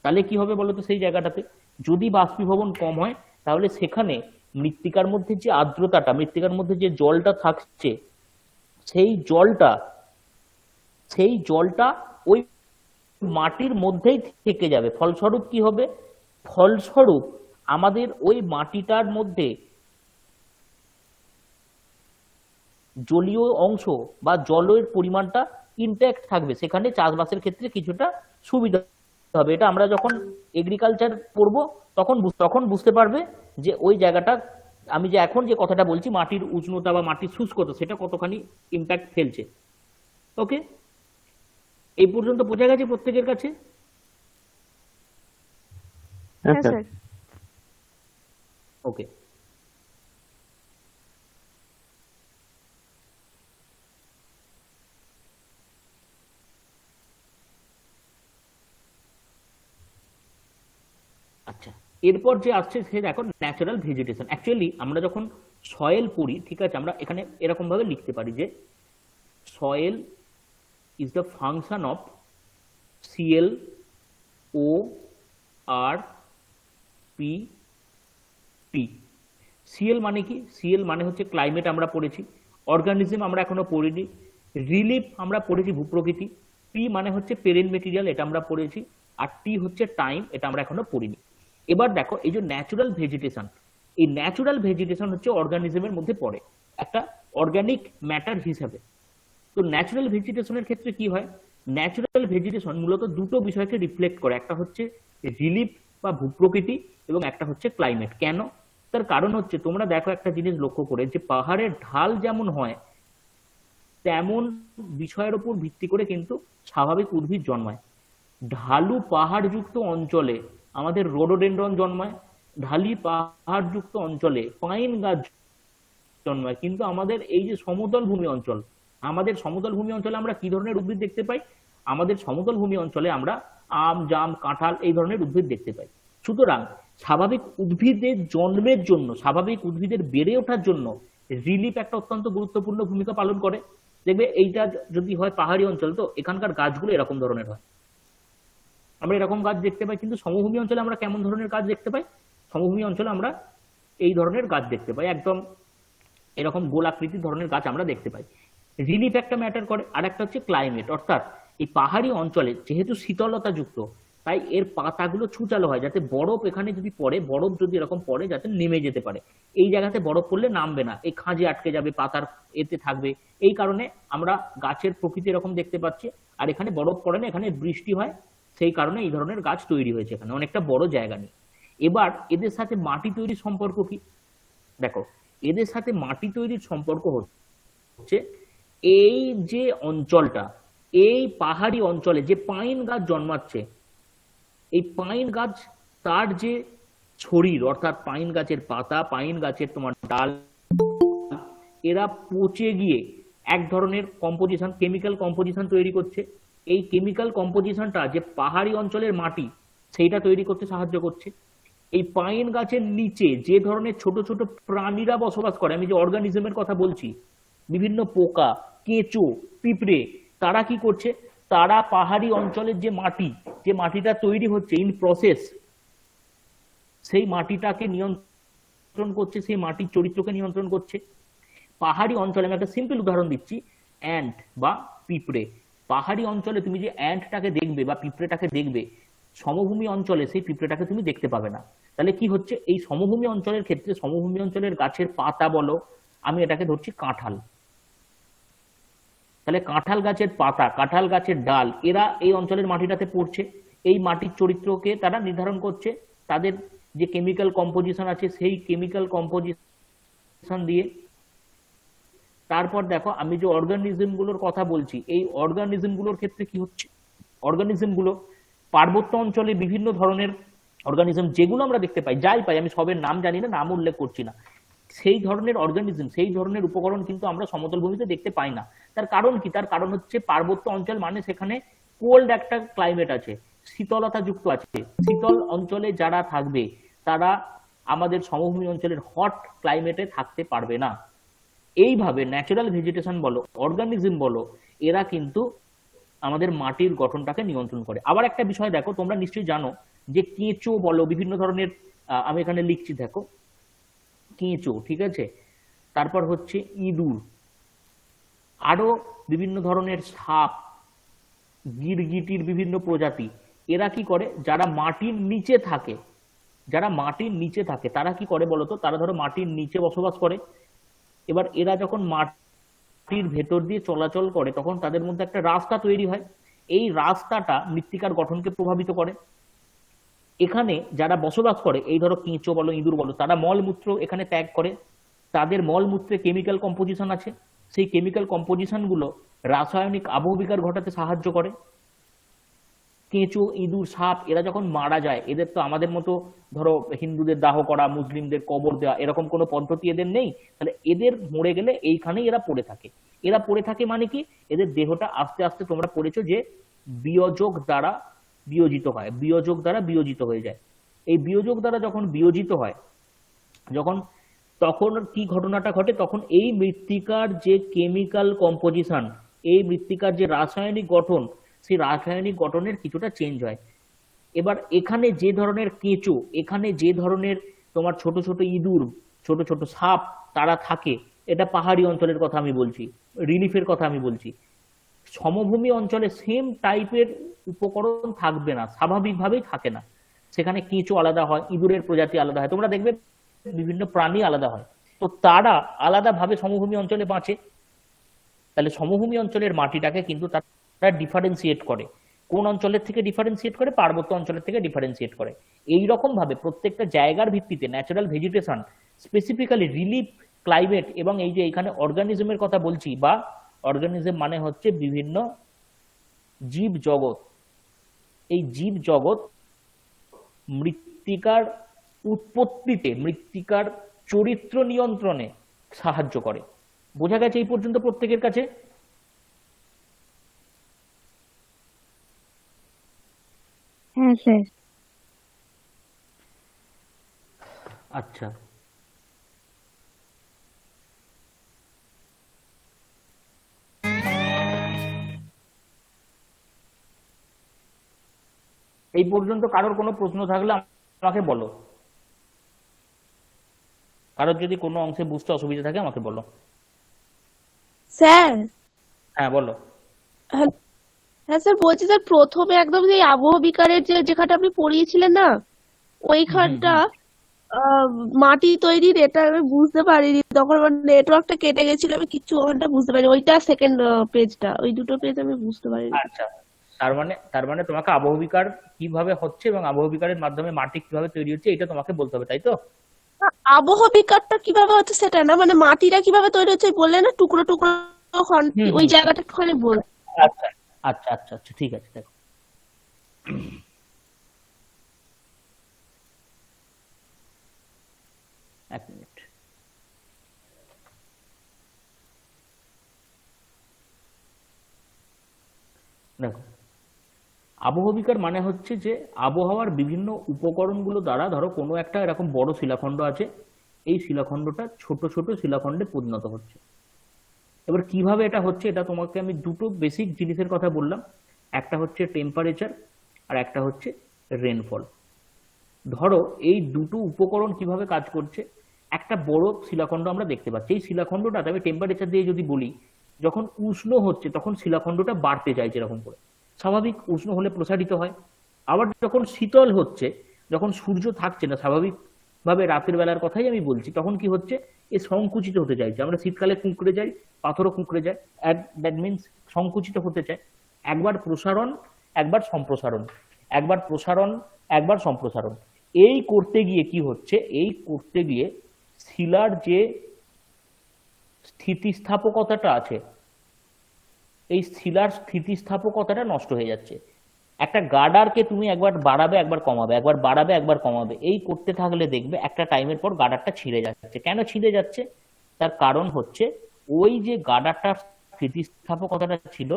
তাহলে কি হবে বলতো? সেই জায়গাটাতে যদি বাষ্পীভবন কম হয় তাহলে সেখানে মৃত্তিকার মধ্যে যে আর্দ্রতাটা, মৃত্তিকার মধ্যে যে জলটা থাকছে, সেই জলটা ওই মাটির মধ্যেই থেকে যাবে। ফলস্বরূপ কি হবে? ফলস্বরূপ আমাদের ওই মাটিটার মধ্যে জলীয় অংশ বা জলের পরিমাণটা ইনট্যাক্ট থাকবে, সেখানে চাষবাসের ক্ষেত্রে কিছুটা সুবিধা হবে। এটা আমরা যখন এগ্রিকালচার পড়বো তখন বুঝতে পারবে যে ওই জায়গাটা, আমি যে এখন যে কথাটা বলছি, মাটির উষ্ণতা বা মাটির শুষ্কতা, সেটা কতখানি ইম্প্যাক্ট ফেলছে। ওকে, এই পর্যন্ত বোঝা গেছে প্রত্যেকের কাছে? হ্যাঁ স্যার। ওকে, আচ্ছা, এরপর যে আসছে সে দেখো ন্যাচারাল ভেজিটেশন। অ্যাকচুয়ালি আমরা যখন সয়েল পড়ি, ঠিক আছে, আমরা এখানে এরকম ভাবে লিখতে পারি যে soil is the function of Cl O R P P। Cl মানে কি? Cl মানে হচ্ছে ক্লাইমেট, আমরা পড়েছি। অর্গানিজম আমরা এখনো পড়িনি। রিলিফ আমরা পড়েছি, ভূপ্রকৃতি। P মানে হচ্ছে পেরেন্ট মেটেরিয়াল, এটা আমরা পড়েছি। আর T হচ্ছে টাইম, এটা আমরা এখনো পড়িনি। এবার দেখো এই যে ন্যাচুরাল ভেজিটেশন, এই ন্যাচুরাল ভেজিটেশন হচ্ছে অর্গানিজমের মধ্যে পড়ে একটা অর্গানিক ম্যাটার হিসাবে। তো ন্যাচুরাল ভেজিটেশনের ক্ষেত্রে কি হয়? ন্যাচুরাল ভেজিটেশন মূলত দুটো বিষয়কে রিফ্লেক্ট করে, একটা হচ্ছে রিলিফ বা ভূপ্রকৃতি এবং একটা হচ্ছে ক্লাইমেট। কেন? তার কারণ হচ্ছে তোমরা দেখো একটা জিনিস লক্ষ্য করে, যে পাহাড়ের ঢাল যেমন হয় তেমন বিষয়ের উপর ভিত্তি করে কিন্তু স্বাভাবিক উদ্ভিদ জন্মায়। ঢালু পাহাড়যুক্ত অঞ্চলে আমাদের রোডোডেন্ড্রন জন্মায়, ঢালি পাহাড়যুক্ত অঞ্চলে পাইন গাছ জন্মায়। কিন্তু আমাদের এই যে সমতল ভূমি অঞ্চল, আমাদের সমতল ভূমি অঞ্চলে আমরা কি ধরনের উদ্ভিদ দেখতে পাই? আমাদের সমতল ভূমি অঞ্চলে আমরা আম, জাম, কাঁঠাল এই ধরনের উদ্ভিদ দেখতে পাই। সুতরাং স্বাভাবিক উদ্ভিদের জন্মের জন্য, স্বাভাবিক উদ্ভিদের বেড়ে ওঠার জন্য রিলিফ একটা অত্যন্ত গুরুত্বপূর্ণ ভূমিকা পালন করে। দেখবে এইটা যদি হয় পাহাড়ি অঞ্চল, তো এখানকার গাছগুলো এরকম ধরনের হয়, আমরা এরকম গাছ দেখতে পাই। কিন্তু সমভূমি অঞ্চলে আমরা কেমন ধরনের গাছ দেখতে পাই? সমভূমি অঞ্চলে আমরা এই ধরনের গাছ দেখতে পাই, একদম এরকম গোলাকৃতির ধরনের গাছ আমরা দেখতে পাই। রিলিফ একটা ম্যাটার করে। আর একটা হচ্ছে ক্লাইমেট, অর্থাৎ এই পাহাড়ি অঞ্চলে যেহেতু শীতলতা যুক্ত, তাই এর পাতাগুলো ছুচালো হয়, যাতে বরফ এখানে যদি পড়ে, বরফ যদি এরকম পড়ে যাতে নেমে যেতে পারে। এই জায়গাতে বরফ পড়লে নামবে না, এই খাঁজে আটকে যাবে, পাতার এতে থাকবে। এই কারণে আমরা গাছের প্রকৃতি এরকম দেখতে পাচ্ছি। আর এখানে বরফ পড়ে না, এখানে বৃষ্টি হয়, সেই কারণে এই ধরনের গাছ তৈরি হয়েছে এখানে অনেকটা বড় জায়গা নিয়ে। এবার এদের সাথে মাটি তৈরির সম্পর্ক কি? দেখো এদের সাথে মাটি তৈরির সম্পর্ক হচ্ছে এই যে অঞ্চলটা, এই পাহাড়ি অঞ্চলে যে পাইন গাছ জন্মাচ্ছে, এই পাইন গাছ তার যে শরীর, অর্থাৎ পাইন গাছের পাতা, পাইন গাছের তোমার ডাল, এরা পচে গিয়ে এক ধরনের কম্পোজিশন, কেমিক্যাল কম্পোজিশন তৈরি করছে। এই কেমিক্যাল কম্পোজিশনটা যে পাহাড়ি অঞ্চলের মাটি সেইটা তৈরি করতে সাহায্য করছে। এই পাইন গাছের নিচে যে ধরনের ছোট ছোট প্রাণীরা বসবাস করে, আমি যে অর্গানিজমের কথা বলছি, বিভিন্ন পোকা, কেঁচো, পিঁপড়ে, তারা কি করছে? তারা পাহাড়ি অঞ্চলের যে মাটি, যে মাটিটা তৈরি হচ্ছে ইন প্রসেস, সেই মাটিটাকে নিয়ন্ত্রণ করছে, সেই মাটির চরিত্রকে নিয়ন্ত্রণ করছে। পাহাড়ি অঞ্চলে আমি একটা সিম্পল উদাহরণ দিচ্ছি, অ্যান্ট বা পিঁপড়ে। পাহাড়ি অঞ্চলে তুমি যে অ্যান্টটাকে দেখবে বা পিঁপড়েটাকে দেখবে, সমভূমি অঞ্চলে সেই পিঁপড়েটাকে তুমি দেখতে পাবে না। তাহলে কি হচ্ছে? এই সমভূমি অঞ্চলের ক্ষেত্রে সমভূমি অঞ্চলের গাছের পাতা বলো, আমি এটাকে ধরছি কাঁঠাল, তাহলে কাঁঠাল গাছের পাতা, কাঁঠাল গাছের ডাল, এরা এই অঞ্চলের মাটিটাতে পড়ছে, এই মাটির চরিত্রকে তারা নির্ধারণ করছে তাদের যে কেমিক্যাল কম্পোজিশন আছে সেই কেমিক্যাল কম্পোজিশন দিয়ে। তারপর দেখো আমি যে অর্গানিজম গুলোর কথা বলছি, এই অর্গানিজম গুলোর ক্ষেত্রে কি হচ্ছে? অর্গানিজম গুলো পার্বত্য অঞ্চলে বিভিন্ন ধরনের অর্গানিজম যেগুলো আমরা দেখতে পাই, যাই পাই, আমি সবের নাম জানি না, নাম উল্লেখ করছি না, সেই ধরনের অর্গানিজম, সেই ধরনের উপকরণ কিন্তু আমরা সমতল ভূমিতে দেখতে পাই না। তার কারণ কি? তার কারণ হচ্ছে পার্বত্য অঞ্চল মানে সেখানে কোল্ড একটা ক্লাইমেট আছে, শীতলতা যুক্ত আছে। শীতল অঞ্চলে যারা থাকবে তারা আমাদের সমভূমি অঞ্চলের হট ক্লাইমেটে থাকতে পারবে না। এইভাবে ন্যাচারাল ভেজিটেশন বলো, অর্গানিজম বলো, এরা কিন্তু আমাদের মাটির গঠনটাকে নিয়ন্ত্রণ করে। আবার একটা বিষয় দেখো, তোমরা নিশ্চয়ই জানো যে কেঁচো বলো, বিভিন্ন ধরনের আমি এখানে লিখছি দেখো, কেঁচো, ঠিক আছে, তারপর হচ্ছে ইঁদুর, আরো বিভিন্ন ধরনের সাপ, গিরগিটির বিভিন্ন প্রজাতি, এরা কি করে? যারা মাটির নিচে থাকে, যারা মাটির নিচে থাকে তারা কি করে বলতো? তারা ধরো মাটির নিচে বসবাস করে। এবার এরা যখন মাটির ভেতর দিয়ে চলাচল করে তখন তাদের মধ্যে একটা রাস্তা তৈরি হয়। এই রাস্তাটা মৃত্তিকার গঠনকে প্রভাবিত করে। এখানে যারা বসবাস করে, এই ধরো কেঁচো বলো, ইঁদুর বলো, তারা মলমূত্র এখানে ত্যাগ করে। তাদের মলমূত্রে কেমিক্যাল কম্পোজিশন আছে, সেই কেমিক্যাল কম্পোজিশন গুলো রাসায়নিক আবহবিকার ঘটাতে সাহায্য করে। কেঁচো, ইঁদুর, সাপ এরা যখন মারা যায়, এদের তো আমাদের মতো ধরো হিন্দুদের দাহ করা, মুসলিমদের কবর দেওয়া, এরকম কোনো পদ্ধতি এদের নেই। তাহলে এদের মরে গেলে এইখানেই এরা পড়ে থাকে। এরা পড়ে থাকে মানে কি? এদের দেহটা আস্তে আস্তে, তোমরা পড়েছো যে বিয়োজক দ্বারা বিয়োজিত হয়, বিয়োজক দ্বারা বিয়োজিত হয়ে যায়। এই বিয়োজক দ্বারা যখন বিয়োজিত হয়, যখন, তখন কি ঘটনাটা ঘটে? তখন এই মৃত্তিকার যে কেমিক্যাল কম্পোজিশন, এই মৃত্তিকার যে রাসায়নিক গঠন, সেই রাসায়নিক গঠনের কিছুটা চেঞ্জ হয়। এবার এখানে যে ধরনের কেঁচো, এখানে যে ধরনের তোমার ছোট ছোট ইঁদুর, ছোট ছোট সাপ তারা থাকে, এটা পাহাড়ি অঞ্চলের কথা আমি বলছি, রিলিফের কথা আমি বলছি। সমভূমি অঞ্চলে সেম টাইপের উপকরণ থাকবে না, স্বাভাবিকভাবেই থাকে না। সেখানে কেঁচো আলাদা হয়, ইঁদুরের প্রজাতি আলাদা হয়, তোমরা দেখবে বিভিন্ন প্রাণী আলাদা হয়। তো তারা আলাদাভাবে সমভূমি অঞ্চলে বাঁচে। তাহলে সমভূমি অঞ্চলের মাটিটাকে কিন্তু তারা ডিফারেন্সিয়েট করে। কোন অঞ্চলের থেকে ডিফারেন্সিয়েট করে? পার্বত্য অঞ্চলের থেকে ডিফারেন্সিয়েট করে। এই রকম ভাবে প্রত্যেকটা জায়গার ভিত্তিতে natural vegetation, specifically relief climate, এবং এই যে এখানে অর্গানিজমের কথা বলছি, বা অর্গানিজম মানে হচ্ছে বিভিন্ন জীব জগৎ, এই জীব জগৎ মৃত্তিকার উৎপত্তিতে, মৃত্তিকার চরিত্র নিয়ন্ত্রণে সাহায্য করে। বোঝা গেছে এই পর্যন্ত প্রত্যেকের কাছে? হ্যাঁ স্যার। আচ্ছা, এই পর্যন্ত কারোর কোনো প্রশ্ন থাকলে আমাকে বলো। কারোর যদি কোনো অংশে বুঝতে অসুবিধা থাকে আমাকে বলো। স্যার। হ্যাঁ বলো। হ্যাঁ স্যার, বলছি স্যার, প্রথমে একদম যে আবহ বিকারের যে যেখানটা আপনি পড়িয়েছিলেন না, ওইখানটা মাটি তৈরির, এটা আমি বুঝতে পারিনি, তখন আমার নেটওয়ার্কটা কেটে গেছিল, আমি কিছু ওখানটা বুঝতে পারিনি। ওইটা সেকেন্ড পেজটা, ওই দুটো পেজ আমি বুঝতে পারিনি। আচ্ছা, তার মানে তোমাকে আবহবিকার কিভাবে হচ্ছে এবং আবহবিকারের মাধ্যমে মাটি কিভাবে তৈরি হচ্ছে এটা তোমাকে বলতে হবে, তাই তো? আবহ বিকারটা কিভাবে হচ্ছে সেটা না, মানে মাটিটা কিভাবে তৈরি হচ্ছে বললে না, টুকরো টুকরো ওই জায়গাটা একটুখানি বল। আচ্ছা আচ্ছা আচ্ছা আচ্ছা, ঠিক আছে, দেখো এক মিনিট। দেখো, আবহবিকার মানে হচ্ছে যে আবহাওয়ার বিভিন্ন উপকরণগুলো দ্বারা, ধরো কোনো একটা এরকম বড় শিলাখণ্ড আছে, এই শিলাখণ্ডটা ছোট ছোট শিলাখণ্ডে পরিণত হচ্ছে। এবার কিভাবে এটা হচ্ছে, এটা তোমাকে আমি দুটো বেসিক জিনিসের কথা বললাম, একটা হচ্ছে টেম্পারেচার আর একটা হচ্ছে রেনফল। ধরো এই দুটো উপকরণ কিভাবে কাজ করছে, একটা বড় শিলাখণ্ড আমরা দেখতে পাচ্ছি, এই শিলাখণ্ডটাতে আমি টেম্পারেচার দিয়ে যদি বলি, যখন উষ্ণ হচ্ছে তখন শিলাখণ্ডটা বাড়তে চাইছে এরকম করে, স্বাভাবিক, উষ্ণ হলে প্রসারিত হয়। আবার যখন শীতল হচ্ছে, যখন সূর্য থাকছে না, স্বাভাবিক ভাবে রাতের বেলার কথাই আমি বলছি, তখন কি হচ্ছে, এ সংকুচিত হতে চাইছে। আমরা শীতকালে কুঁকড়ে যাই, পাথরও কুঁকড়ে যায়, দ্যাট মিনস সংকুচিত হতে চায়। একবার প্রসারণ, একবার সম্প্রসারণ, একবার প্রসারণ, একবার সম্প্রসারণ। এই করতে গিয়ে কি হচ্ছে, এই করতে গিয়ে শিলার যে স্থিতিস্থাপকতাটা আছে, এই শিলার স্থিতিস্থাপকতাটা নষ্ট হয়ে যাচ্ছে। একটা গার্ডারকে তুমি একবার বাড়াবে একবার কমাবে, একবার বাড়াবে একবার কমাবে, এই করতে থাকলে দেখবে একটা টাইমের পর গার্ডারটা ছিঁড়ে যাচ্ছে। কেন ছিঁড়ে যাচ্ছে? তার কারণ হচ্ছে ওই যে গার্ডারটার স্থিতিস্থাপকতাটা ছিল,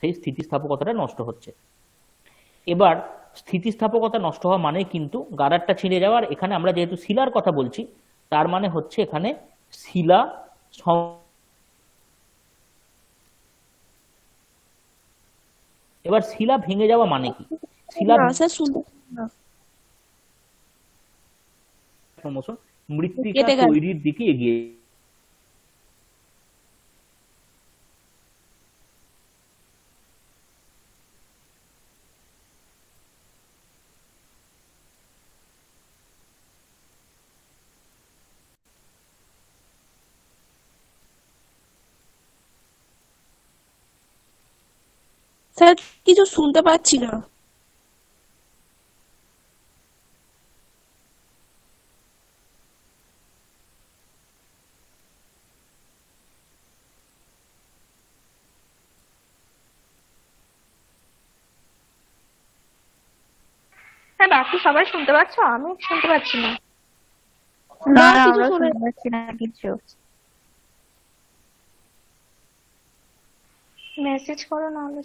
সেই স্থিতিস্থাপকতাটা নষ্ট হচ্ছে। এবার স্থিতিস্থাপকতা নষ্ট হওয়া মানে কিন্তু গার্ডারটা ছিঁড়ে যাওয়ার, এখানে আমরা যেহেতু শিলার কথা বলছি, তার মানে হচ্ছে এখানে শিলা এবার শিলা ভেঙে যাওয়া মানে কি? শিলা না স্যার, শুনতে না, ক্রমশ মৃত্তিকা কেটে গেল। তৈরির দিকে এগিয়ে। স্যার কিছু শুনতে পাচ্ছি না। হ্যাঁ, বাকি সবাই শুনতে পাচ্ছ? আমি শুনতে পাচ্ছি না। না, না কিছু আমরা শোনা শুনতে পাচ্ছি না কিছু। মেসেজ করো নাহলে।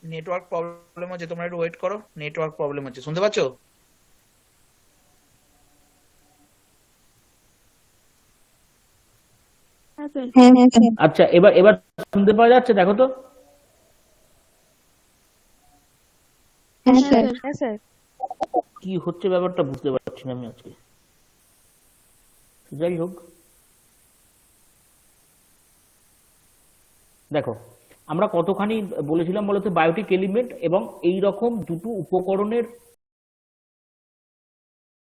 নেটওয়ার্ক প্রবলেম হচ্ছে, তোমরা একটু ওয়েট করো, নেটওয়ার্ক প্রবলেম হচ্ছে। শুনতে পাচ্ছো? হ্যাঁ স্যার। আচ্ছা, এবার এবার শুনতে পাওয়া যাচ্ছে? দেখো তো। হ্যাঁ হ্যাঁ স্যার। স্যার। হ্যাঁ স্যার। কি হচ্ছে ব্যাপারটা বুঝতে পারছি না আমি আজকে। যাই হোক, দেখো আমরা কতখানি বলেছিলাম বলতে, বায়োটিক এলিমেন্ট এবং এই রকম দুটো উপকরণের